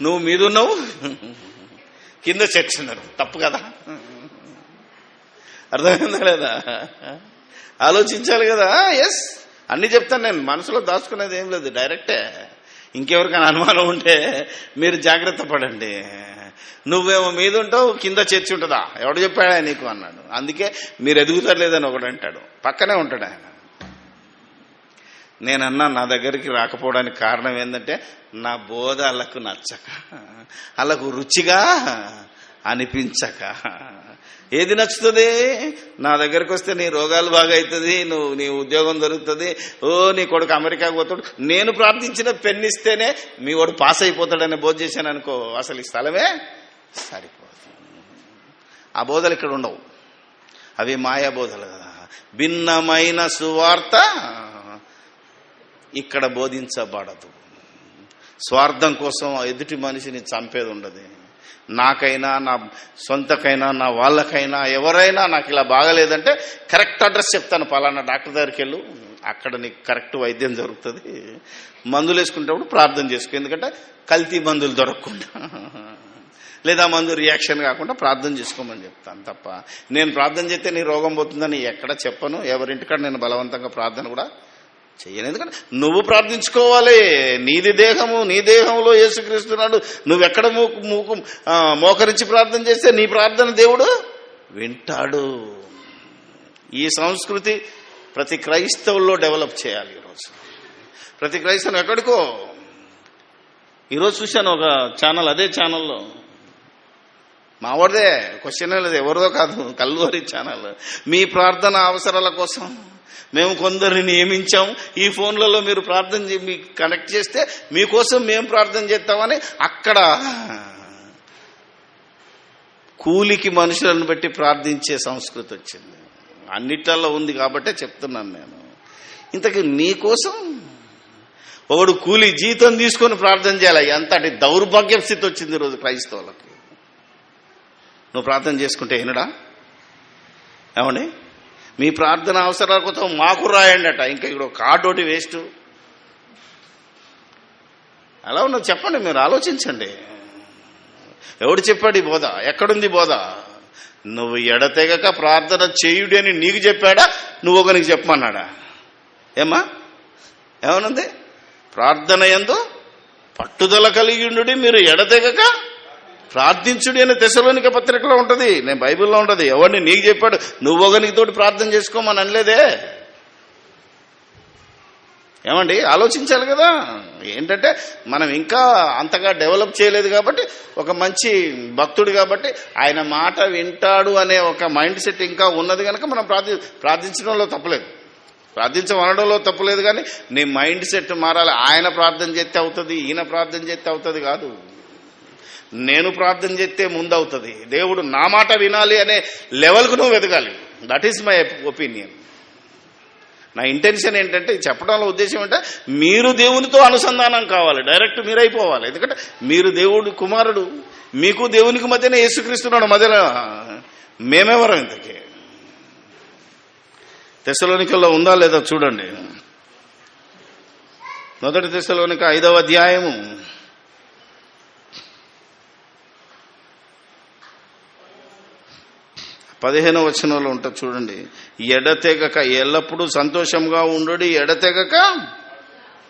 నువ్వు మీదున్నావు, కింద చర్చ్ ఉన్నారు, తప్పు కదా? అర్థమైందా లేదా? ఆలోచించాలి కదా. ఎస్, అన్నీ చెప్తాను నేను, మనసులో దాచుకునేది ఏం లేదు, డైరెక్టే. ఇంకెవరికైనా అనుమానం ఉంటే మీరు జాగ్రత్త పడండి. నువ్వేమో మీద ఉంటావు, కింద చర్చి ఉంటుందా? ఎవడు చెప్పాడా నీకు అన్నాడు. అందుకే మీరు ఎదుగుతలేదని ఒకడు అంటాడు, పక్కనే ఉంటాడు ఆయన. నేనన్నా నా దగ్గరికి రాకపోవడానికి కారణం ఏంటంటే నా బోధ వాళ్ళకు నచ్చక, వాళ్ళకు రుచిగా అనిపించక. ఏది నచ్చుతుంది? నా దగ్గరికి వస్తే నీ రోగాలు బాగా అవుతుంది, నీ ఉద్యోగం దొరుకుతుంది, నీ కొడుకు అమెరికాకు పోతాడు, నేను ప్రార్థించిన పెన్ను ఇస్తేనే మీ వాడు పాస్ అయిపోతాడని బోధ చేశాను అనుకో, అసలు ఈ స్థలమే సరిపోతుంది. ఆ బోధలు ఇక్కడ ఉండవు. అవి మాయాబోధలు కదా. భిన్నమైన సువార్త ఇక్కడ బోధించబడదు. స్వార్థం కోసం ఎదుటి మనిషిని చంపేది ఉండదు. నాకైనా, నా సొంతకైనా, నా వాళ్ళకైనా, ఎవరైనా నాకు ఇలా బాగలేదంటే కరెక్ట్ అడ్రస్ చెప్తాను, పలానా డాక్టర్ దగ్గరికి వెళ్ళు, అక్కడ నీకు కరెక్ట్ వైద్యం జరుగుతుంది. మందులు వేసుకునేటప్పుడు ప్రార్థన చేసుకో, ఎందుకంటే కల్తీ మందులు దొరకకుండా, లేదా మందు రియాక్షన్ కాకుండా ప్రార్థన చేసుకోమని చెప్తాను తప్ప నేను ప్రార్థన చేస్తే నీ రోగం పోతుందని ఎక్కడ చెప్పను. ఎవరింటికాడ నేను బలవంతంగా ప్రార్థన కూడా చెయ్యను. ఎందుకంటే నువ్వు ప్రార్థించుకోవాలి. నీది దేహము, నీ దేహంలో యేసుక్రీస్తున్నాడు. నువ్వెక్కడ మోకరించి ప్రార్థన చేస్తే నీ ప్రార్థన దేవుడు వింటాడు. ఈ సంస్కృతి ప్రతి క్రైస్తవుల్లో డెవలప్ చేయాలి. ఈరోజు ప్రతి క్రైస్తవం ఎక్కడికో. ఈరోజు చూశాను ఒక ఛానల్, అదే ఛానల్లో మావాడిదే, క్వశ్చన్ లేదు, ఎవరిదో కాదు, కల్లూరి ఛానల్. మీ ప్రార్థన అవసరాల కోసం మేము కొందరిని నియమించాం, ఈ ఫోన్లలో మీరు ప్రార్థన మీకు కనెక్ట్ చేస్తే మీకోసం మేము ప్రార్థన చేస్తామని అక్కడ కూలికి మనుషులను బట్టి ప్రార్థించే సంస్కృతి వచ్చింది. అన్నిట్లలో ఉంది కాబట్టే చెప్తున్నాను నేను. ఇంతకీ నీకోసం ఒకడు కూలి జీతం తీసుకొని ప్రార్థన చేయాలి. అంతటి దౌర్భాగ్య స్థితి వచ్చింది ఈరోజు క్రైస్తవులకు. నువ్వు ప్రార్థన చేసుకుంటే వినడా? ఏమండి, మీ ప్రార్థన అవసరాల కోసం మాకు రాయండి అట. ఇంకా ఇక్కడ కార్డు ఒకటి వేస్ట్. అలా ఉన్నది చెప్పండి, మీరు ఆలోచించండి. ఎవడు చెప్పాడు ఈ బోధ? ఎక్కడుంది బోధ? నువ్వు ఎడతెగక ప్రార్థన చేయుడి అని నీకు చెప్పాడా, నువ్వు ఒకరికి చెప్పమన్నాడా? ఏమ్మా, ఏమనుంది? ప్రార్థన యందు పట్టుదల కలిగి ఉండుడి, మీరు ఎడతెగక ప్రార్థించుడి అని తెస్సలోనిక పత్రికలో ఉంటది, నేను బైబిల్లో ఉంటది. ఎవరిని నీకు చెప్పాడు? నువ్వు ఒకరికి తోటి ప్రార్థన చేసుకోమని అనలేదే. ఏమండి, ఆలోచించాలి కదా. ఏంటంటే మనం ఇంకా అంతగా డెవలప్ చేయలేదు కాబట్టి, ఒక మంచి భక్తుడు కాబట్టి ఆయన మాట వింటాడు అనే ఒక మైండ్ సెట్ ఇంకా ఉన్నది కనుక మనం ప్రార్థించడంలో తప్పలేదు, ప్రార్థించమనడంలో తప్పులేదు. కానీ నీ మైండ్ సెట్ మారాలి. ఆయన ప్రార్థన చేస్తే అవుతుంది, ఈయన ప్రార్థన చేస్తే అవుతుంది కాదు. నేను ప్రార్థన చేస్తే ముందు అవుతుంది. దేవుడు నా మాట వినాలి అనే లెవెల్కు నువ్వు ఎదగాలి. That is my opinion. నా ఇంటెన్షన్ ఏంటంటే, చెప్పడంలో ఉద్దేశం ఏంటంటే మీరు దేవునితో అనుసంధానం కావాలి, డైరెక్ట్ మీరైపోవాలి. ఎందుకంటే మీరు దేవుడి కుమారుడు, మీకు దేవునికి మధ్యనే యేసుక్రీస్తున్నాడు, మధ్యలో మేమెవరం? ఇంతకీ తెస్సలోనికల్లో ఉందా లేదా చూడండి. మొదటి తెస్సలోనిక 5వ అధ్యాయము 15వ వచనంలో ఉంటుంది చూడండి. ఎడతెగక ఎల్లప్పుడూ సంతోషంగా ఉండుడి, ఎడతెగక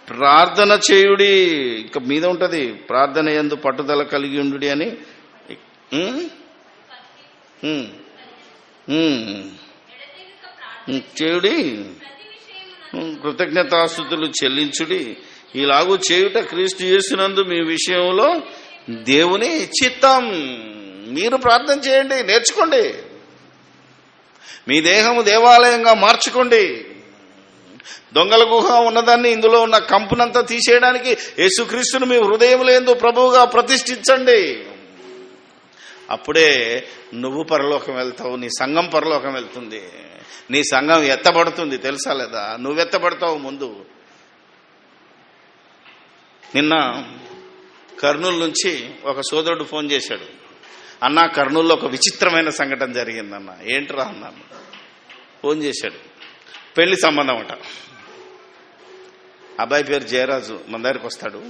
ప్రార్థన చేయుడి. ఇంకా మీద ఉంటది, ప్రార్థన యందు పట్టుదల కలిగి ఉండుడి అని. చేయుడి, కృతజ్ఞతాస్తుతులు చెల్లించుడి. ఇలాగూ చేయుట క్రీస్తు యేసునందు మీ విషయంలో దేవుని చిత్తం. మీరు ప్రార్థన చేయండి, నేర్చుకోండి. మీ దేహము దేవాలయంగా మార్చుకోండి. దొంగల గుహ ఉన్నదాన్ని, ఇందులో ఉన్న కంపునంతా తీసేయడానికి యేసుక్రీస్తును మీ హృదయంలో యందు ప్రభువుగా ప్రతిష్ఠించండి. అప్పుడే నువ్వు పరలోకం వెళ్తావు, నీ సంఘం పరలోకం వెళ్తుంది, నీ సంఘం ఎత్తబడుతుంది. తెలుసా లేదా? నువ్వు ఎత్తబడతావు ముందు. నిన్న కర్నూలు నుంచి ఒక సోదరుడు ఫోన్ చేశాడు. అన్న, కర్నూలులో ఒక విచిత్రమైన సంఘటన జరిగిందన్న. ఏంట్రా అన్నాను. ఫోన్ చేశాడు, పెళ్లి సంబంధం అట. అబ్బాయి పేరు జయరాజు, మన దగ్గరికి వస్తాడు.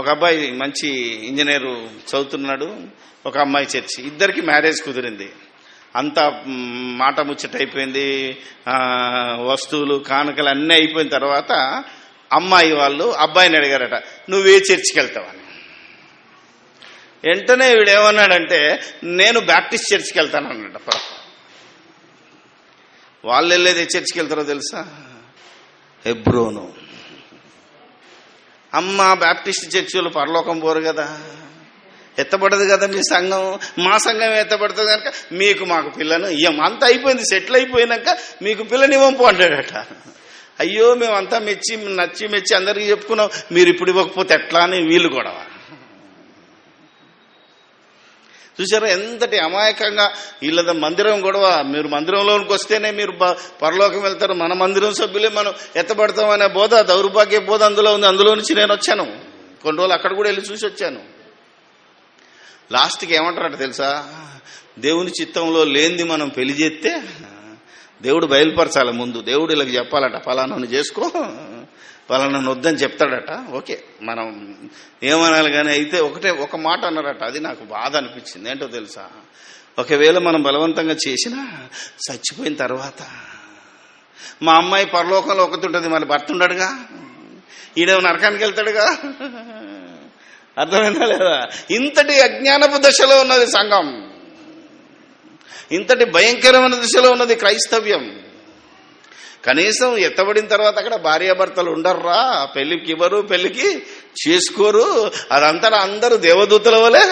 ఒక అబ్బాయి మంచి ఇంజనీరు చదువుతున్నాడు, ఒక అమ్మాయి చర్చి. ఇద్దరికి మ్యారేజ్ కుదిరింది. అంతా మాట ముచ్చట అయిపోయింది, వస్తువులు కానుకలు అన్నీ అయిపోయిన తర్వాత అమ్మాయి వాళ్ళు అబ్బాయిని అడిగారట, నువ్వే చర్చికి వెళ్తావని. వెంటనే వీడేమన్నాడంటే, నేను బ్యాప్టిస్ట్ చర్చికి వెళ్తానన్నట. వాళ్ళు వెళ్ళేది చర్చికి వెళ్తారో తెలుసా? హెబ్రోను. అమ్మ, బ్యాప్టిస్ట్ చర్చిలు పరలోకం పోరు కదా, ఎత్తబడదు కదా మీ సంఘం. మా సంఘం ఎత్తబడుతుంది కనుక మీకు మాకు పిల్లను ఇయ్యం. అంత అయిపోయింది, సెటిల్ అయిపోయినాక మీకు పిల్లని ఇవ్వంపు అంటాడట. అయ్యో, మేమంతా నచ్చి మెచ్చి అందరికీ చెప్పుకున్నాం, మీరు ఇప్పుడు ఇవ్వకపోతే ఎట్లా అని వీళ్ళు గొడవ. చూసారా ఎంతటి అమాయకంగా వీళ్ళ మందిరం గొడవ. మీరు మందిరంలోనికి వస్తేనే మీరు పరలోకం వెళ్తారు, మన మందిరం సభ్యులే మనం ఎత్తబడతాం అనే బోధ, దౌర్భాగ్య బోధ అందులో ఉంది. అందులో నుంచి నేను వచ్చాను, కొన్ని రోజులు అక్కడ కూడా వెళ్ళి చూసి వచ్చాను. లాస్ట్కి ఏమంటారట తెలుసా, దేవుని చిత్తంలో లేనిది మనం పెళ్లి చేస్తే దేవుడు బయలుపరచాలి. ముందు దేవుడు ఇలా చెప్పాలట, ఫలానాను చేసుకో, ఫలానాను వద్దని చెప్తాడట. ఓకే, మనం ఏమనాలి కానీ అయితే ఒక మాట అన్నారట, అది నాకు బాధ అనిపించింది. ఏంటో తెలుసా, ఒకవేళ మనం బలవంతంగా చేసినా చచ్చిపోయిన తర్వాత మా అమ్మాయి పరలోకంలో ఒకటి ఉంటుంది, మరి భర్త ఉండడుగా, ఈడేమో నరకానికి వెళ్తాడుగా. అర్థమైందా లేదా? ఇంతటి అజ్ఞానపు దశలో ఉన్నది సంఘం, ఇంతటి భయంకరమైన దశలో ఉన్నది క్రైస్తవ్యం. కనీసం ఎత్తబడిన తర్వాత అక్కడ భార్యాభర్తలు ఉండర్రా, పెళ్లికి ఇవ్వరు, పెళ్లికి చేసుకోరు, అదంతా అందరూ దేవదూతల వలె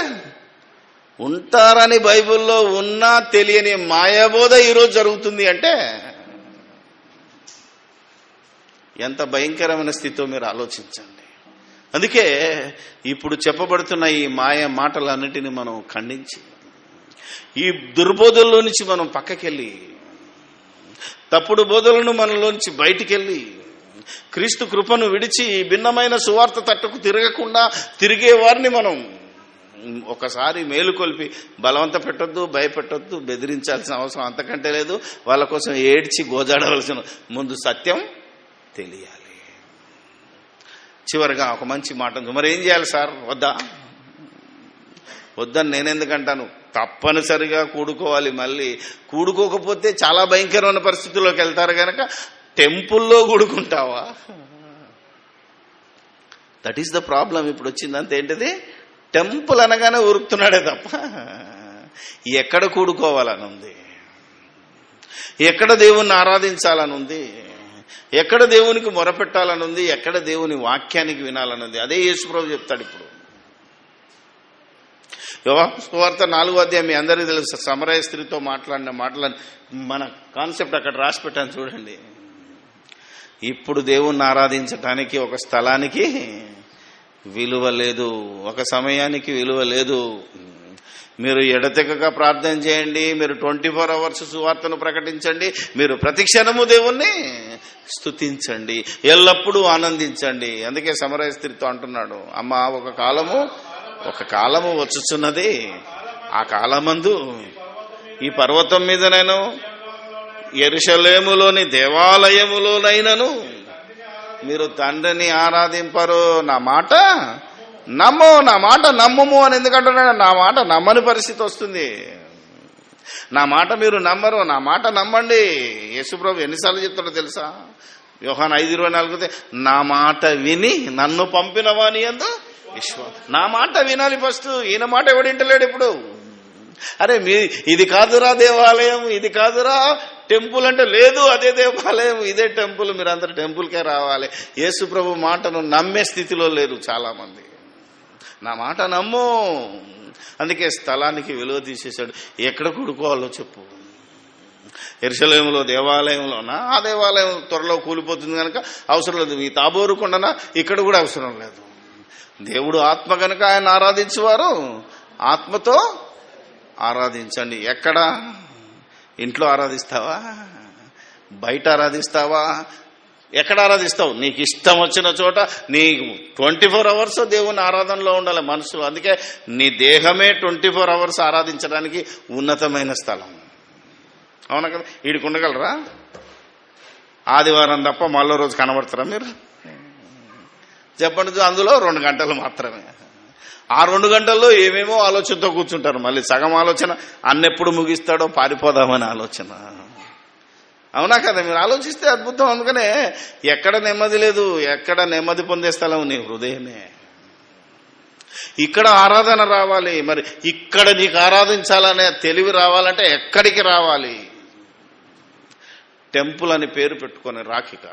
ఉంటారని బైబిల్లో ఉన్నా తెలియని మాయాబోధ ఈరోజు జరుగుతుంది. అంటే ఎంత భయంకరమైన స్థితితో మీరు ఆలోచించండి. అందుకే ఇప్పుడు చెప్పబడుతున్న ఈ మాయ మాటలన్నిటిని మనం ఖండించి ఈ దుర్బోధల్లో నుంచి మనం పక్కకెళ్ళి, తప్పుడు బోధలను మనలోంచి బయటికెళ్ళి, క్రీస్తు కృపను విడిచి భిన్నమైన సువార్త తట్టుకు తిరగకుండా తిరిగే వారిని మనం ఒకసారి మేలుకొల్పి బలవంత పెట్టొద్దు, భయపెట్టొద్దు, బెదిరించాల్సిన అవసరం అంతకంటే లేదు. వాళ్ళ కోసం ఏడ్చి గోజాడవలసిన ముందు సత్యం తెలియాలి. చివరిగా ఒక మంచి మాట, మరి ఏం చేయాలి సార్? వద్దని నేనెందుకంటాను, తప్పనిసరిగా కూడుకోవాలి. మళ్ళీ కూడుకోకపోతే చాలా భయంకరమైన పరిస్థితుల్లోకి వెళ్తారు కనుక టెంపుల్లో కూడుకుంటావా? That is the problem. ఇప్పుడు వచ్చిందంత ఏంటిది, టెంపుల్ అనగానే ఉరుకుతున్నాడే తప్ప ఎక్కడ కూడుకోవాలని ఉంది, ఎక్కడ దేవుణ్ణి ఆరాధించాలని ఉంది, ఎక్కడ దేవునికి మొరపెట్టాలని ఉంది, ఎక్కడ దేవుని వాక్యానికి వినాలని ఉంది. అదే యేసుప్రభు చెప్తాడు. ఇప్పుడు యోహాను సువార్త 4వ అధ్యాయం మీ అందరికీ తెలుసు, సమరయ స్త్రీతో మాట్లాడిన మాటలని మన కాన్సెప్ట్ అక్కడ రాసి పెట్టాను చూడండి. ఇప్పుడు దేవుణ్ణి ఆరాధించటానికి ఒక స్థలానికి విలువ లేదు, ఒక సమయానికి విలువ లేదు. మీరు ఎడతెగక ప్రార్థన చేయండి, మీరు 24 hours సువార్తను ప్రకటించండి, మీరు ప్రతి క్షణము దేవుణ్ణి స్తుతించండి, ఎల్లప్పుడూ ఆనందించండి. అందుకే సమరయ స్త్రీతో అంటున్నాడు, అమ్మా ఒక కాలము వచ్చుచున్నది, ఆ కాలమందు ఈ పర్వతం మీద నేను యెరూషలేములోని దేవాలయములోనైనను మీరు తండ్రిని ఆరాధింపరు, నా మాట నమ్మము అని ఎందుకంటున్నాడు? నా మాట నమ్మని పరిస్థితి వస్తుంది. నా మాట మీరు నమ్మరు, నా మాట నమ్మండి. యేసుప్రభు ఎన్నిసార్లు చెప్తాడో తెలుసా? యోహాను 5:24 నా మాట విని నన్ను పంపిన వాని యందు విశ్వాసం. నా మాట వినాలి ఫస్ట్. ఈయన మాట ఎవడింటలేడు ఇప్పుడు. అరే ఇది కాదురా దేవాలయం, ఇది కాదురా టెంపుల్ అంటే, లేదు అదే దేవాలయం, ఇదే టెంపుల్, మీరందరూ టెంపుల్కే రావాలి. యేసుప్రభు మాటను నమ్మే స్థితిలో లేరు చాలా మంది. నా మాట నమ్ము. అందుకే స్థలానికి విలువ తీసేశాడు. ఎక్కడ కూడుకోవాలో చెప్పు. యెరూషలేములో దేవాలయంలోనా? ఆ దేవాలయం త్వరలో కూలిపోతుంది కనుక అవసరం లేదు. ఈ తాబోరు కొండనా? ఇక్కడ కూడా అవసరం లేదు. దేవుడు ఆత్మ కనుక ఆయన ఆరాధించేవారు ఆత్మతో ఆరాధించండి. ఎక్కడ? ఇంట్లో ఆరాధిస్తావా? బయట ఆరాధిస్తావా? ఎక్కడ ఆరాధిస్తావు? నీకు ఇష్టం వచ్చిన చోట నీకు 24 hours దేవుని ఆరాధనలో ఉండాలి మనసు. అందుకే నీ దేహమే 24 hours ఆరాధించడానికి ఉన్నతమైన స్థలం. అవునా కదా? వీడికి ఉండగలరా? ఆదివారం తప్ప మళ్ళీ రోజు కనబడతారా మీరు? చెప్పండి. అందులో 2 గంటలు మాత్రమే. ఆ 2 గంటల్లో ఏమేమో ఆలోచనతో కూర్చుంటారు. మళ్ళీ సగం ఆలోచన అన్నెప్పుడు ముగిస్తాడో పారిపోదామని ఆలోచన. అవునా కదా? మీరు ఆలోచిస్తే అద్భుతం. అందుకనే ఎక్కడ నెమ్మది లేదు. ఎక్కడ నెమ్మది పొందే స్థలం నీ హృదయమే. ఇక్కడ ఆరాధన రావాలి. మరి ఇక్కడ నీకు ఆరాధించాలనే తెలివి రావాలంటే ఎక్కడికి రావాలి? టెంపుల్ అని పేరు పెట్టుకొని రాకిక,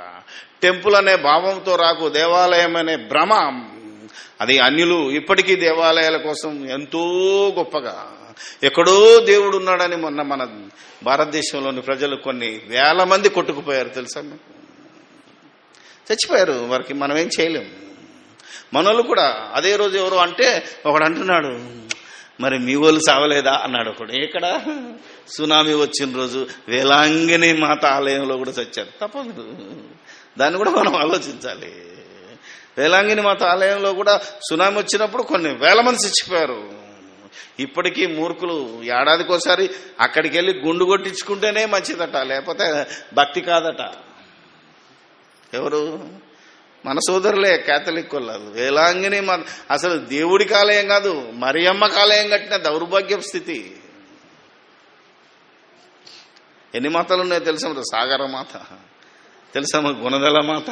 టెంపుల్ అనే భావంతో రాకు. దేవాలయం అనే భ్రమ, అది అన్యులు ఇప్పటికీ దేవాలయాల కోసం ఎంతో గొప్పగా ఎక్కడో దేవుడు ఉన్నాడని మొన్న మన భారతదేశంలోని ప్రజలు కొన్ని వేల మంది కొట్టుకుపోయారు తెలుసా? చచ్చిపోయారు. వారికి మనం ఏం చేయలేం. మనోళ్ళు కూడా అదే రోజు ఎవరు అంటే ఒకడు అంటున్నాడు, మరి మీ వాళ్ళు సావలేదా అన్నాడు ఒకడు. ఎక్కడ? సునామీ వచ్చిన రోజు వేలాంగిని మాత ఆలయంలో కూడా చచ్చారు. తప్పదు, దాన్ని కూడా మనం ఆలోచించాలి. వేలాంగిని మాత ఆలయంలో కూడా సునామీ వచ్చినప్పుడు కొన్ని వేల మంది చచ్చిపోయారు. ఇప్పటికీ మూర్ఖులు ఏడాదికోసారి అక్కడికి వెళ్ళి గుండు కొట్టించుకుంటేనే మంచిదట, లేకపోతే భక్తి కాదట. ఎవరు? మన సోదరులే, కేథలిక్ వాళ్ళు. వేలాంగిని అసలు దేవుడికి ఆలయం కాదు, మరియమ్మకి ఆలయం కట్టిన దౌర్భాగ్యం స్థితి. ఎన్ని మాతలు ఉన్నాయో తెలుసా? సాగర మాత తెలుసా? గుణదల మాత,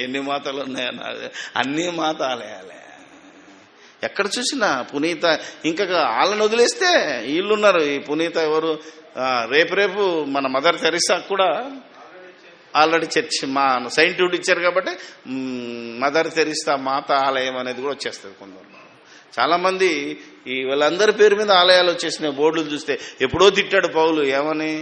ఎన్ని మాతలు ఉన్నాయన్నా, అన్ని మాత ఆలయాలే. ఎక్కడ చూసినా పునీత. ఇంకా వాళ్ళని వదిలేస్తే వీళ్ళున్నారు. ఈ పునీత ఎవరు? రేపు మన మదర్ తెరిసా కూడా ఆల్రెడీ చర్చ్ మా సైంటిఫిక్ ఇచ్చారు కాబట్టి మదర్ తెరిసా మాత ఆలయం అనేది కూడా వచ్చేస్తుంది. కొందరు చాలా మంది ఈ వాళ్ళందరి పేరు మీద ఆలయాలు వచ్చేసినాయి. బోర్డులు చూస్తే ఎప్పుడో తిట్టాడు పౌలు. ఏమని?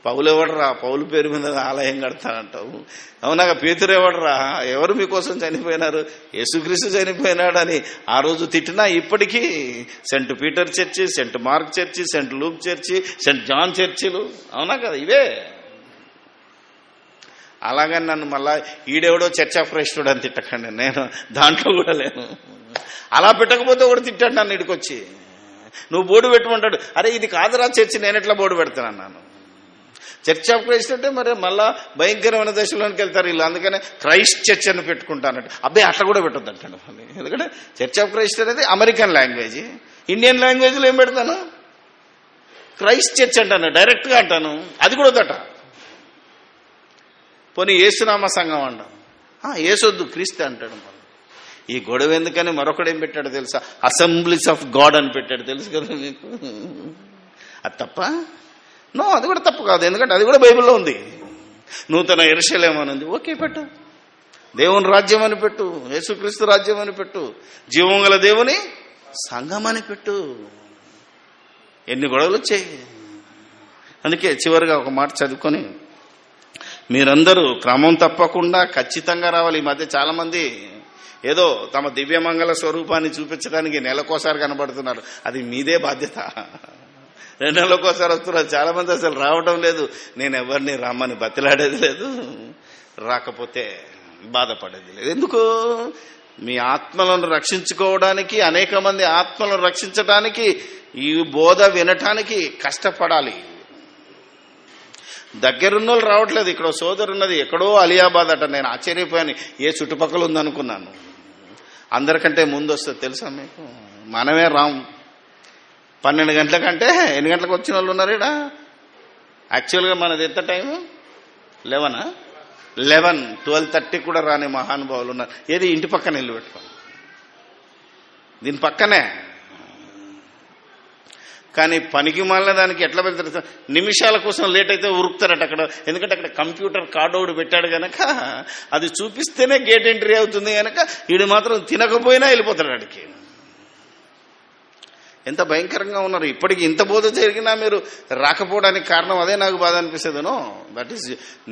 పౌలు ఎవడరా పౌలు పేరు మీద ఆలయం కడతానంటావు? అవునాక పేతురు ఎవడరా? ఎవరు మీకోసం చనిపోయినారు? యేసుక్రీస్తు చనిపోయినాడని ఆ రోజు తిట్టినా ఇప్పటికీ saint Peter church, saint Mark church, saint Luke church, saint John చర్చిలు, అవునా కదా? ఇవే. అలాగని నన్ను మళ్ళా ఈడెవడో చర్చ్ ఆఫ్ క్రైస్ట్ అని తిట్టకండి, నేను దాంట్లో కూడా లేను. అలా పెట్టకపోతే ఒకటి తిట్టాడు నన్ను ఇడికొచ్చి. నువ్వు బోర్డు పెట్టమంటాడు. అరే ఇది కాదురా చర్చి, నేను ఎట్లా బోర్డు పెడతానన్నాను. చర్చ్ ఆఫ్ క్రైస్ట్ అంటే మరి మళ్ళా భయంకరమైన దశలోనికి వెళ్తారు వీళ్ళు. అందుకనే క్రైస్ట్ చర్చ్ అని పెట్టుకుంటానంటే అబ్బాయి అట్లా కూడా పెట్టొద్దు అంటాడు. ఎందుకంటే చర్చ్ ఆఫ్ క్రైస్ట్ అనేది అమెరికన్ లాంగ్వేజ్. ఇండియన్ లాంగ్వేజ్లో ఏం పెడతాను? క్రైస్ట్ చర్చ్ అంటాను, డైరెక్ట్గా అంటాను. అది కూడా వద్దట. పోనీ యేసునామ సంఘం అంటాం, యేసొద్దు క్రీస్తు అంటాడు. ఈ గొడవ ఎందుకని మరొకడు ఏం పెట్టాడు తెలుసా? అసెంబ్లీస్ ఆఫ్ గాడ్ అని పెట్టాడు. తెలుసు కదా మీకు? అది తప్ప? నో, అది కూడా తప్పు కాదు. ఎందుకంటే అది కూడా బైబిల్లో ఉంది. నూతన యెరూషలేము అని ఉంది. ఓకే, పెట్టు. దేవుని రాజ్యం అని పెట్టు, యేసుక్రీస్తు రాజ్యం అని పెట్టు, జీవం గల దేవుని సంఘం అని పెట్టు. ఎన్ని గొడవలు వచ్చాయి. అందుకే చివరిగా ఒక మాట చదువుకొని మీరందరూ క్రమం తప్పకుండా ఖచ్చితంగా రావాలి. ఈ మధ్య చాలా మంది ఏదో తమ దివ్యమంగళ స్వరూపాన్ని చూపించడానికి నెలకోసారి కనబడుతున్నారు. అది మీదే బాధ్యత. 2 నెలలకోసారి వస్తున్నారు. చాలా మంది అసలు రావడం లేదు. నేను ఎవరిని రమ్మని బతిలాడేది లేదు, రాకపోతే బాధపడేది లేదు. ఎందుకు? మీ ఆత్మలను రక్షించుకోవడానికి, అనేక మంది ఆత్మలను రక్షించడానికి ఈ బోధ వినటానికి కష్టపడాలి. దగ్గరున్నోళ్ళు రావట్లేదు. ఇక్కడ సోదరు ఉన్నది ఎక్కడో అలియాబాద్ అట. నేను ఆశ్చర్యపోయాను, ఏ చుట్టుపక్కల ఉందనుకున్నాను. అందరికంటే ముందు వస్తుంది తెలుసా మీకు? మనమే రాం. 12 గంటలకంటే ఎన్ని గంటలకు వచ్చిన వాళ్ళు ఉన్నారు ఇక్కడ? యాక్చువల్గా మనది ఎంత టైము? 11, 12:30 కూడా రాని మహానుభావులు ఉన్నారు. ఏది? ఇంటి పక్కన ఇల్లు పెట్టుకో, దీని పక్కనే. కానీ పనికి మాలిన దానికి ఎట్లా వెళ్తారు? నిమిషాల కోసం లేట్ అయితే ఉరుకుతారట అక్కడ. ఎందుకంటే అక్కడ కంప్యూటర్ కార్డు ఒకటి పెట్టాడు గనక అది చూపిస్తేనే గేట్ ఎంట్రీ అవుతుంది గనక వీడు మాత్రం తినకపోయినా వెళ్ళిపోతాడు అడికి. ఎంత భయంకరంగా ఉన్నారు. ఇప్పటికి ఇంత బోధ జరిగినా మీరు రాకపోవడానికి కారణం అదే. నాకు బాధ అనిపిస్తుందనో. దట్ ఈస్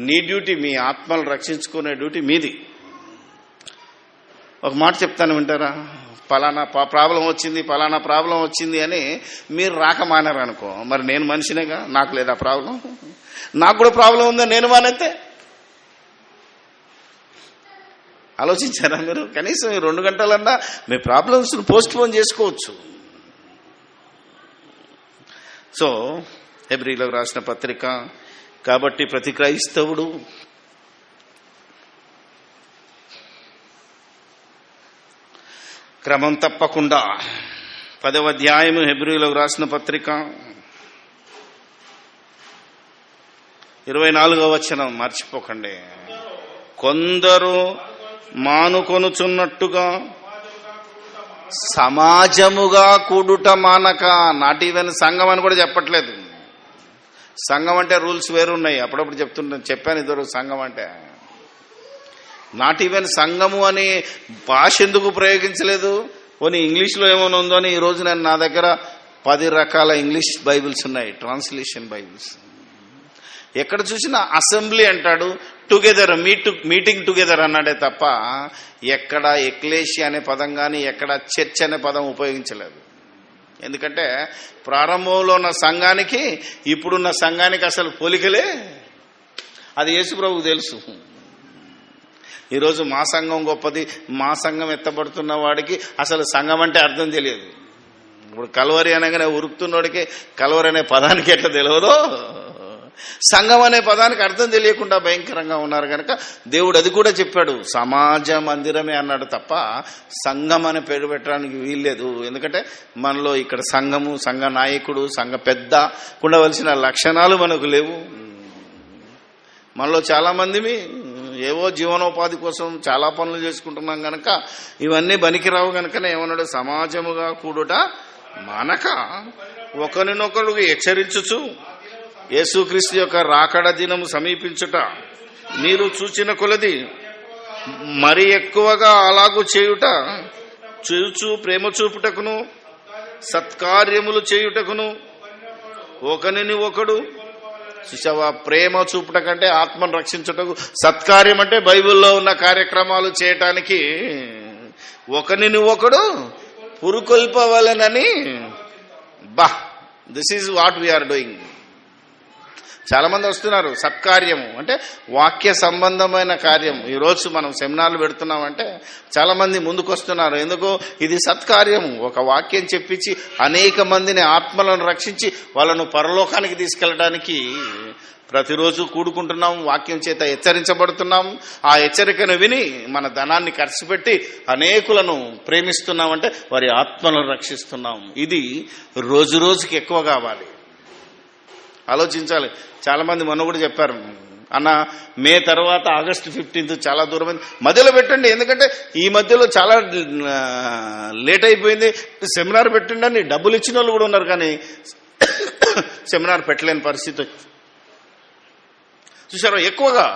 నీ డ్యూటీ. మీ ఆత్మలు రక్షించుకునే డ్యూటీ మీది. ఒక మాట చెప్తాను, వింటారా? పలానా ప్రాబ్లం వచ్చింది అని మీరు రాక మానారు అనుకో, మరి నేను మనిషినేగా, నాకు లేదా ప్రాబ్లం? నాకు కూడా ప్రాబ్లం ఉందని నేను మానేస్తే ఆలోచించారా మీరు? కనీసం 2 గంటలన్నా మీ ప్రాబ్లమ్స్ పోస్ట్ పోన్ చేసుకోవచ్చు. సో హెబ్రీలకు రాసిన పత్రిక. కాబట్టి ప్రతి క్రైస్తవుడు క్రమం తప్పకుండా 10వ అధ్యాయము హెబ్రీలకు రాసిన పత్రిక 24వ వచనం మర్చిపోకండి. కొందరు మానుకొనుచున్నట్టుగా సమాజముగా కూడుట మానక. నాట్ ఈవెన్ సంఘం అని కూడా చెప్పట్లేదు. సంఘం అంటే రూల్స్ వేరున్నాయి. అప్పుడప్పుడు చెప్పాను ఇద్దరు సంఘం అంటే. నాట్ ఈవెన్ సంఘము అని భాష ఎందుకు ప్రయోగించలేదు? పోనీ ఇంగ్లీష్లో ఏమైనా ఉందో అని. ఈరోజు నేను నా దగ్గర 10 రకాల ఇంగ్లీష్ బైబిల్స్ ఉన్నాయి, ట్రాన్స్లేషన్ బైబిల్స్. ఎక్కడ చూసినా అసెంబ్లీ అంటాడు, టుగెదర్ మీటింగ్ టుగెదర్ అన్నాడే తప్ప ఎక్కడ ఎక్లేషియా అనే పదం కానీ ఎక్కడ చర్చ్ అనే పదం ఉపయోగించలేదు. ఎందుకంటే ప్రారంభంలో ఉన్న సంఘానికి ఇప్పుడున్న సంఘానికి అసలు పోలికలే. అది యేసుప్రభువుకు తెలుసు. ఈరోజు మా సంఘం గొప్పది, మా సంఘం ఎత్తబడుతున్న వాడికి అసలు సంఘం అంటే అర్థం తెలియదు. ఇప్పుడు కల్వరి అనగానే ఉరుకుతున్నోడికి కల్వరి అనే పదానికి ఎట్లా తెలియదో సంఘం అనే పదానికి అర్థం తెలియకుండా భయంకరంగా ఉన్నారు కనుక దేవుడు అది కూడా చెప్పాడు. సమాజ మందిరమే అన్నాడు తప్ప సంఘం అనే పేరు పెట్టడానికి వీల్లేదు. ఎందుకంటే మనలో ఇక్కడ సంఘము, సంఘ నాయకుడు, సంఘ పెద్ద ఉండవలసిన లక్షణాలు మనకు లేవు. మనలో చాలా మంది ఏవో జీవనోపాధి కోసం చాలా పనులు చేసుకుంటున్నాం కనుక ఇవన్నీ పనికిరావు కనుకనే ఏమన్నాడు, సమాజముగా కూడుట మానక ఒకరినొకరు హెచ్చరించుచు యేసుక్రీస్తు యొక్క రాకడ దినము సమీపించుట మీరు చూచిన కొలది మరి ఎక్కువగా అలాగూ చేయుట చూచు ప్రేమ చూపుటకును సత్కార్యములు చేయుటకును ఒకరిని ఒకడు. చూసావా, ప్రేమ చూపుట కంటే ఆత్మను రక్షించుటకు సత్కార్యం అంటే బైబిల్లో ఉన్న కార్యక్రమాలు చేయటానికి ఒకరిని ఒకడు పురుకొల్పవలెనని. This is what we are doing. చాలా మంది వస్తున్నారు. సత్కార్యము అంటే వాక్య సంబంధమైన కార్యం. ఈరోజు మనం సెమినార్లు పెడుతున్నామంటే చాలా మంది ముందుకు వస్తున్నారు. ఎందుకు? ఇది సత్కార్యము. ఒక వాక్యం చెప్పించి అనేక మందిని ఆత్మలను రక్షించి వాళ్ళను పరలోకానికి తీసుకెళ్ళడానికి ప్రతిరోజు కూడుకుంటున్నాం. వాక్యం చేత హెచ్చరించబడుతున్నాం. ఆ హెచ్చరికను విని మన ధనాన్ని ఖర్చు పెట్టి అనేకులను ప్రేమిస్తున్నామంటే వారి ఆత్మలను రక్షిస్తున్నాం. ఇది రోజు రోజుకి ఎక్కువ కావాలి. ఆలోచించాలి. చాలా మంది మొన్న కూడా చెప్పారు, అన్న మే తర్వాత ఆగస్టు 15 చాలా దూరం మధ్యలో పెట్టండి. ఎందుకంటే ఈ మధ్యలో చాలా లేట్ అయిపోయింది. సెమినార్ పెట్టండి అని డబ్బులు ఇచ్చిన వాళ్ళు కూడా ఉన్నారు, కానీ సెమినార్ పెట్టలేని పరిస్థితి. చూసారా, ఎక్కువగా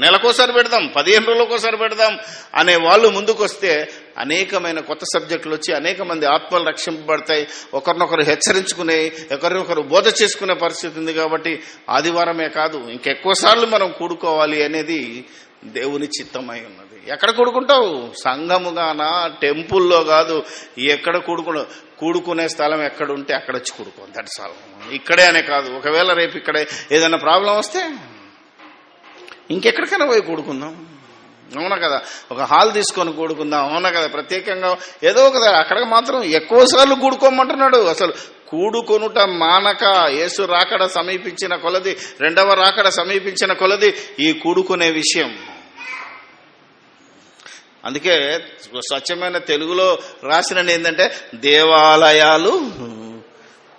నెలకోసారి పెడదాం, 15 రోజులకోసారి పెడదాం అనే వాళ్ళు ముందుకు వస్తే అనేకమైన కొత్త సబ్జెక్టులు వచ్చి అనేక మంది ఆత్మలు రక్షింపబడతాయి. ఒకరినొకరు హెచ్చరించుకునే, ఒకరినొకరు బోధ చేసుకునే పరిస్థితి ఉంది. కాబట్టి ఆదివారమే కాదు, ఇంకెక్కువ సార్లు మనం కూడుకోవాలి అనేది దేవుని చిత్తమై ఉన్నది. ఎక్కడ కూడుకుంటావు? సంఘముగానా, టెంపుల్లో కాదు. ఎక్కడ కూడుకునే స్థలం ఎక్కడ ఉంటే అక్కడ వచ్చి కూడుకో. That's all. ఇక్కడే అనే కాదు. ఒకవేళ రేపు ఇక్కడే ఏదైనా ప్రాబ్లం వస్తే ఇంకెక్కడికైనా పోయి కూడుకుందాం. అవునా కదా? ఒక హాల్ తీసుకొని కూడుకుందాం. అవునా కదా? ప్రత్యేకంగా ఏదో ఒక అక్కడికి మాత్రం ఎక్కువ సార్లు కూడుకోమంటున్నాడు. అసలు కూడుకొనుట మానక యేసు రాకడ సమీపించిన కొలది, రెండవ రాకడ సమీపించిన కొలది ఈ కూడుకునే విషయం. అందుకే స్వచ్ఛమైన తెలుగులో రాసిన ఏంటంటే దేవాలయాలు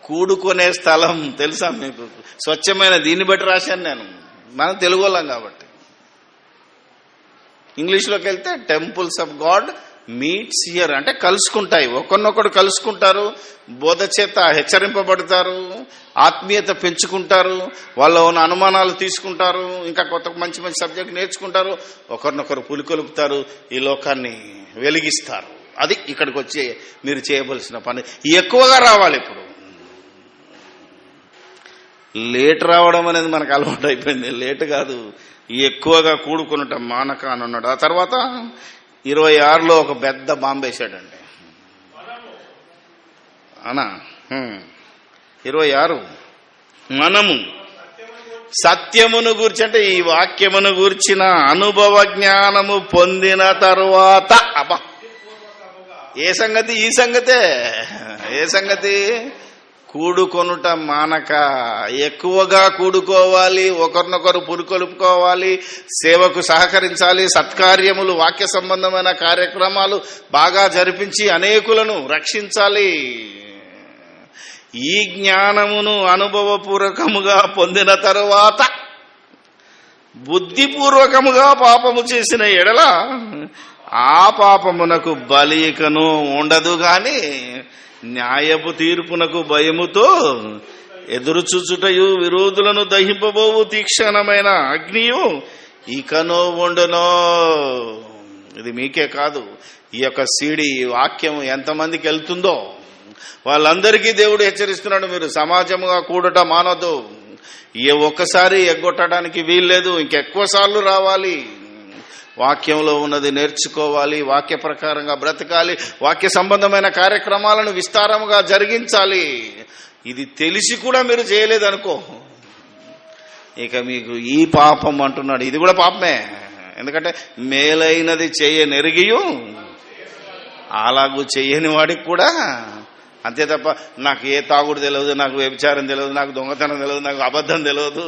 కూడుకునే స్థలం. తెలుసా మీకు? స్వచ్ఛమైన దీన్ని బట్టి రాశాను నేను. మనం తెలుగు వాళ్ళం కాబట్టి. ఇంగ్లీష్లోకి వెళ్తే temples of God meets here అంటే కలుసుకుంటాయి. ఒకరినొకడు కలుసుకుంటారు, బోధ చేత హెచ్చరింపబడతారు, ఆత్మీయత పెంచుకుంటారు, వాళ్ళ ఉన్న అనుమానాలు తీసుకుంటారు, ఇంకా కొత్త మంచి మంచి సబ్జెక్ట్ నేర్చుకుంటారు, ఒకరినొకరు పులికొలుపుతారు, ఈ లోకాన్ని వెలిగిస్తారు. అది ఇక్కడికి వచ్చి మీరు చేయవలసిన పని. ఎక్కువగా రావాలి. ఇప్పుడు లేట్ రావడం అనేది మనకు అలవాటు అయిపోయింది. లేట్ కాదు, ఎక్కువగా కూడుకునటం మానక అని అన్నాడు. ఆ తర్వాత 26లో ఒక పెద్ద బాంబు వేశాడండి. అనా 26 మనము సత్యమును గూర్చి అంటే ఈ వాక్యమును గూర్చిన అనుభవ జ్ఞానము పొందిన తరువాత ఏ సంగతి? ఈ సంగతే. ఏ సంగతి? కూడుకొనుట మానక ఎక్కువగా కూడుకోవాలి, ఒకరినొకరు పురుకొలుపుకోవాలి, సేవకు సహకరించాలి, సత్కార్యములు, వాక్య సంబంధమైన కార్యక్రమాలు బాగా జరిపించి అనేకులను రక్షించాలి. ఈ జ్ఞానమును అనుభవపూర్వకముగా పొందిన తరువాత బుద్ధిపూర్వకముగా పాపము చేసిన ఎడల ఆ పాపమునకు బలికను ఉండదు గాని న్యాయపు తీర్పునకు భయముతో ఎదురుచూచుటయు విరోధులను దహింపబోవు తీక్షణమైన అగ్నియు ఇకనో ఉండనో. ఇది మీకే కాదు, ఈ యొక్క సీడీ వాక్యం ఎంతమందికి వెళ్తుందో వాళ్ళందరికీ దేవుడు హెచ్చరిస్తున్నాడు, మీరు సమాజముగా కూడట మానొద్దు. ఒక్కసారి ఎగ్గొట్టడానికి వీల్లేదు, ఇంకెక్కువ సార్లు రావాలి. వాక్యంలో ఉన్నది నేర్చుకోవాలి, వాక్య ప్రకారంగా బ్రతకాలి, వాక్య సంబంధమైన కార్యక్రమాలను విస్తారముగా జరిగించాలి. ఇది తెలిసి కూడా మీరు చేయలేదనుకో, ఇక మీకు ఈ పాపం అంటున్నాడు. ఇది కూడా పాపమే. ఎందుకంటే మేలైనది చేయనెరిగియు అలాగూ చెయ్యని వాడికి కూడా అంతే తప్ప నాకు ఏ తాగుడు తెలియదు, నాకు వ్యభిచారం తెలియదు, నాకు దొంగతనం తెలియదు, నాకు అబద్ధం తెలియదు,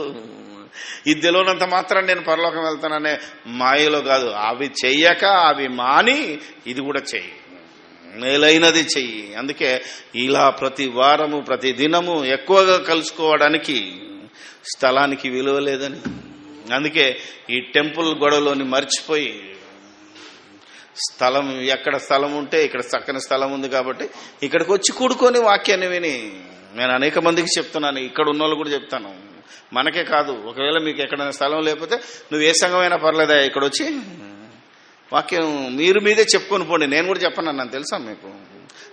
ఇది తెలియనంత మాత్రం నేను పరలోకం వెళ్తాననే మాయలో కాదు. అవి చెయ్యక అవి మాని ఇది కూడా చెయ్యి, మేలైనది చెయ్యి. అందుకే ఇలా ప్రతి వారము ప్రతి దినము ఎక్కువగా కలుసుకోవడానికి స్థలానికి విలువ లేదని, అందుకే ఈ టెంపుల్ గొడవలోని మర్చిపోయి స్థలం, ఎక్కడ స్థలం ఉంటే ఇక్కడ చక్కని స్థలం ఉంది కాబట్టి ఇక్కడికి వచ్చి కూడుకొని వాక్యాన్ని విని, నేను అనేక మందికి చెప్తున్నాను, ఇక్కడ ఉన్న వాళ్ళు కూడా చెప్తాను, మనకే కాదు, ఒకవేళ మీకు ఎక్కడైనా స్థలం లేకపోతే నువ్వు ఏ సంఘమైనా పర్లేదా, ఇక్కడ వచ్చి వాక్యం మీరు మీదే చెప్పుకొని పోండి. నేను కూడా చెప్పను, నాకు తెలుసా మీకు.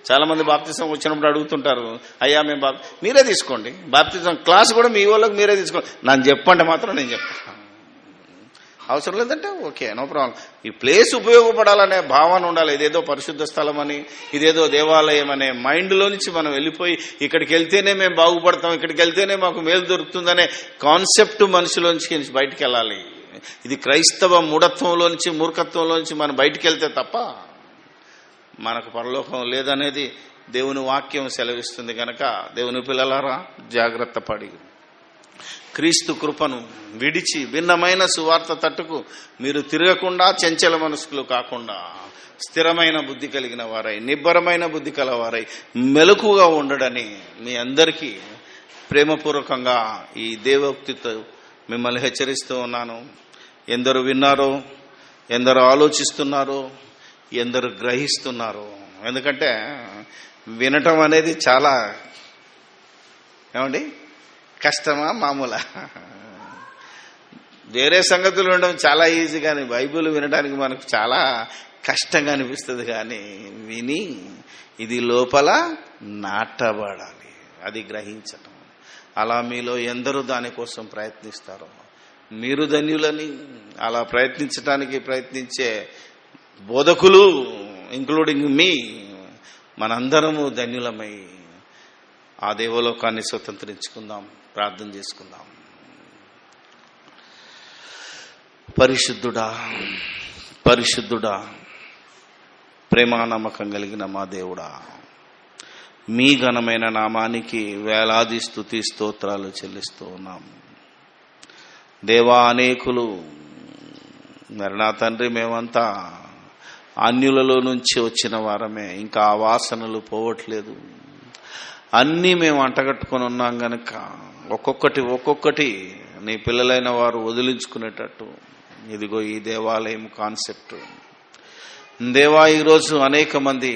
చాలా మంది బాప్తిజం వచ్చినప్పుడు అడుగుతుంటారు, అయ్యా మేము మీరే తీసుకోండి, బాప్తిజం క్లాస్ కూడా మీ వాళ్ళకి మీరే తీసుకోండి, నన్ను చెప్పంటే మాత్రం నేను చెప్తాను. అవసరం లేదంటే ఓకే, నో ప్రాబ్లం. ఈ ప్లేస్ ఉపయోగపడాలనే భావన ఉండాలి. ఇదేదో పరిశుద్ధ స్థలం అని, ఇదేదో దేవాలయం అనే మైండ్లో నుంచి మనం వెళ్ళిపోయి ఇక్కడికి వెళ్తేనే మేము బాగుపడతాం, ఇక్కడికి వెళ్తేనే మాకు మేలు దొరుకుతుందనే కాన్సెప్ట్ మనుషులోంచి బయటికి వెళ్ళాలి. ఇది క్రైస్తవ మూఢత్వంలోంచి, మూర్ఖత్వంలోంచి మనం బయటికి వెళ్తే తప్ప మనకు పరలోకం లేదనేది దేవుని వాక్యం సెలవిస్తుంది. కనుక దేవుని పిల్లలారా, జాగ్రత్త పడి క్రీస్తు కృపను విడిచి భిన్నమైన సువార్త తట్టుకు మీరు తిరగకుండా, చంచల మనస్కులు కాకుండా స్థిరమైన బుద్ధి కలిగిన వారై, నిబ్బరమైన బుద్ధి కలవారై మెలకుగా ఉండడని మీ అందరికీ ప్రేమపూర్వకంగా ఈ దేవోక్తితో మిమ్మల్ని హెచ్చరిస్తూ ఉన్నాను. ఎందరు విన్నారో, ఎందరు ఆలోచిస్తున్నారో, ఎందరు గ్రహిస్తున్నారో. ఎందుకంటే వినటం అనేది చాలా ఏమండి కష్టమా మామూలా? వేరే సంగతులు వినడం చాలా ఈజీ, కానీ బైబిల్ వినడానికి మనకు చాలా కష్టంగా అనిపిస్తుంది. కానీ విని ఇది లోపల నాటబడాలి, అది గ్రహించటం. అలా మీలో ఎందరూ దానికోసం ప్రయత్నిస్తారో మీరు ధన్యులని. అలా ప్రయత్నించే బోధకులు ఇంక్లూడింగ్ మీ, మనందరము ధన్యులమై ఆ దేవలోకాన్ని స్వతంత్రించుకుందాం. ప్రార్థన చేసుకుందాం. పరిశుద్ధుడా, పరిశుద్ధుడా, ప్రేమానమ్మకం కలిగిన మా దేవుడా, మీ ఘనమైన నామానికి వేలాది స్తుతి స్తోత్రాలు చెల్లిస్తూ ఉన్నాం. దేవా, అనేకులు మరి నా తండ్రి మేమంతా అన్యులలో నుంచి వచ్చిన వారమే, ఇంకా ఆ వాసనలు పోవట్లేదు. అన్నీ మేము అంటగట్టుకొని ఉన్నాం గనక ఒక్కొక్కటి నీ పిల్లలైన వారు వదిలించుకునేటట్టు ఇదిగో ఈ దేవాలయం కాన్సెప్ట్. దేవా, ఈరోజు అనేక మంది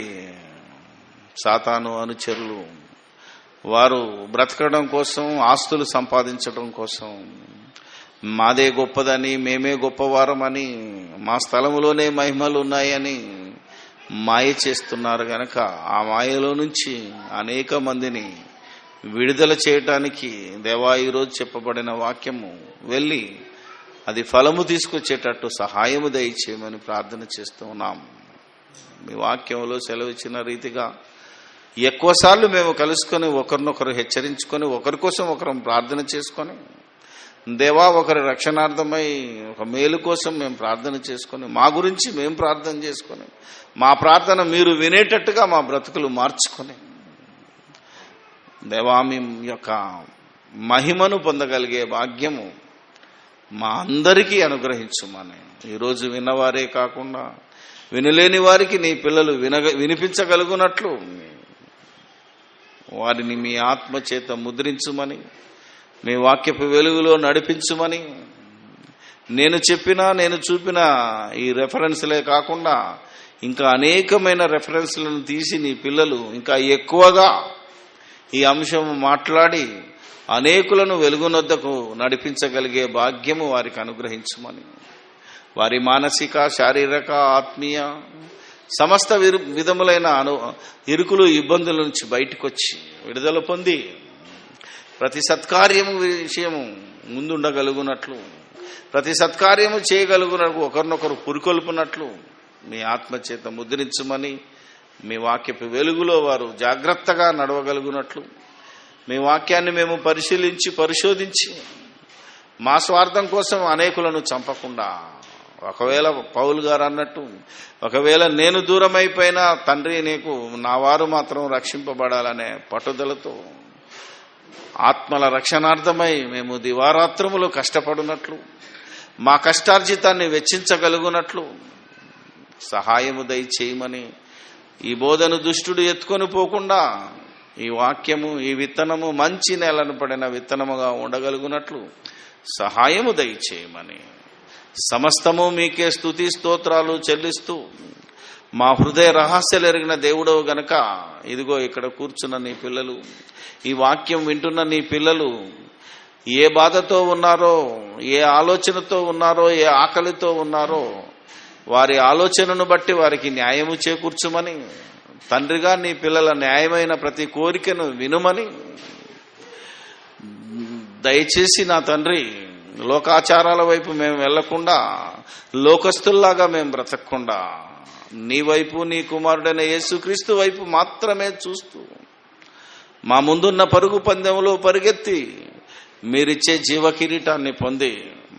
సాతాను అనుచరులు వారు బ్రతకడం కోసం, ఆస్తులు సంపాదించడం కోసం, మాదే గొప్పదని, మేమే గొప్పవారమని, మా స్థలంలోనే మహిమలు ఉన్నాయని మాయ చేస్తున్నారు. గనక ఆ మాయలో నుంచి అనేక మందిని విడుదల చేయటానికి దేవా ఈరోజు చెప్పబడిన వాక్యము వెళ్ళి అది ఫలము తీసుకొచ్చేటట్టు సహాయము దయచేయమని ప్రార్థన చేస్తూ ఉన్నాం. మీ వాక్యంలో సెలవిచ్చిన రీతిగా ఎక్కువసార్లు మేము కలుసుకొని ఒకరినొకరు హెచ్చరించుకొని, ఒకరి కోసం ఒకరు ప్రార్థన చేసుకొని, దేవా ఒకరి రక్షణార్థమై ఒక మేలు కోసం మేము ప్రార్థన చేసుకొని, మా గురించి మేము ప్రార్థన చేసుకొని, మా ప్రార్థన మీరు వినేటట్టుగా మా బ్రతుకులు మార్చుకొని, దేవా మీ యొక్క మహిమను పొందగలిగే భాగ్యము మా అందరికీ అనుగ్రహించుమని ఈరోజు విన్నవారే కాకుండా వినలేని వారికి నీ పిల్లలు వినిపించగలుగునట్లు వారిని మీ ఆత్మ చేత ముద్రించుమని, మీ వాక్యపు వెలుగులో నడిపించుమని, నేను చెప్పినా నేను చూపిన ఈ రెఫరెన్స్లే కాకుండా ఇంకా అనేకమైన రెఫరెన్స్లను తీసి నీ పిల్లలు ఇంకా ఎక్కువగా ఈ అంశం మాట్లాడి అనేకులను వెలుగునొద్దకు నడిపించగలిగే భాగ్యము వారికి అనుగ్రహించుమని, వారి మానసిక, శారీరక, ఆత్మీయ సమస్త విధములైన ఇరుకులు, ఇబ్బందుల నుంచి బయటకు వచ్చి విడుదల పొంది ప్రతి సత్కార్యము విషయము ముందుండగలుగునట్లు, ప్రతి సత్కార్యము చేయగలుగునట్లు, ఒకరినొకరు పురికొల్పునట్లు మీ ఆత్మచేత ముద్రించమని, మీ వాక్యపు వెలుగులో వారు జాగ్రత్తగా నడవగలుగునట్లు, మీ వాక్యాన్ని మేము పరిశీలించి పరిశోధించి మా స్వార్థం కోసం అనేకులను చంపకుండా, ఒకవేళ పౌలు గారు అన్నట్టు ఒకవేళ నేను దూరం అయిపోయినా తండ్రి నీకు నా వారు మాత్రం రక్షింపబడాలనే పట్టుదలతో ఆత్మల రక్షణార్థమై మేము దివారాత్రములు కష్టపడినట్లు, మా కష్టార్జితాన్ని వెచ్చించగలుగునట్లు సహాయము దయచేయమని, ఈ బోధను దుష్టుడు ఎత్తుకొని పోకుండా ఈ వాక్యము, ఈ విత్తనము మంచి నేలను పడిన విత్తనముగా ఉండగలుగునట్లు సహాయము దయచేయమని, సమస్తము మీకే స్తుతి స్తోత్రాలు చెల్లిస్తూ, మా హృదయ రహస్యాలు ఎరిగిన దేవుడవు గనక ఇదిగో ఇక్కడ కూర్చున్న నీ పిల్లలు, ఈ వాక్యం వింటున్న నీ పిల్లలు ఏ బాధతో ఉన్నారో, ఏ ఆలోచనతో ఉన్నారో, ఏ ఆకలితో ఉన్నారో వారి ఆలోచనను బట్టి వారికి న్యాయము చేకూర్చుమని, తండ్రిగా నీ పిల్లల న్యాయమైన ప్రతి కోరికను వినుమని, దయచేసి నా తండ్రి లోకాచారాల వైపు మేము వెళ్లకుండా, లోకస్తుల్లాగా మేము బ్రతకకుండా నీ వైపు, నీ కుమారుడైన యేసుక్రీస్తు వైపు మాత్రమే చూస్తూ మా ముందున్న పరుగు పందెంలో పరిగెత్తి మీరిచ్చే జీవ కిరీటాన్ని పొంది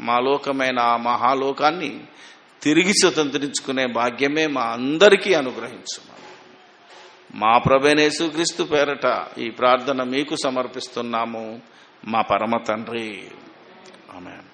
మా లోకమైన ఆ మహాలోకాన్ని తిరిగి స్వతంత్రించుకునే భాగ్యమే మా అందరికీ అనుగ్రహించుమని మా ప్రభువైన యేసుక్రీస్తు పేరట ఈ ప్రార్థన మీకు సమర్పిస్తున్నాము మా పరమ తండ్రి. ఆమేన్.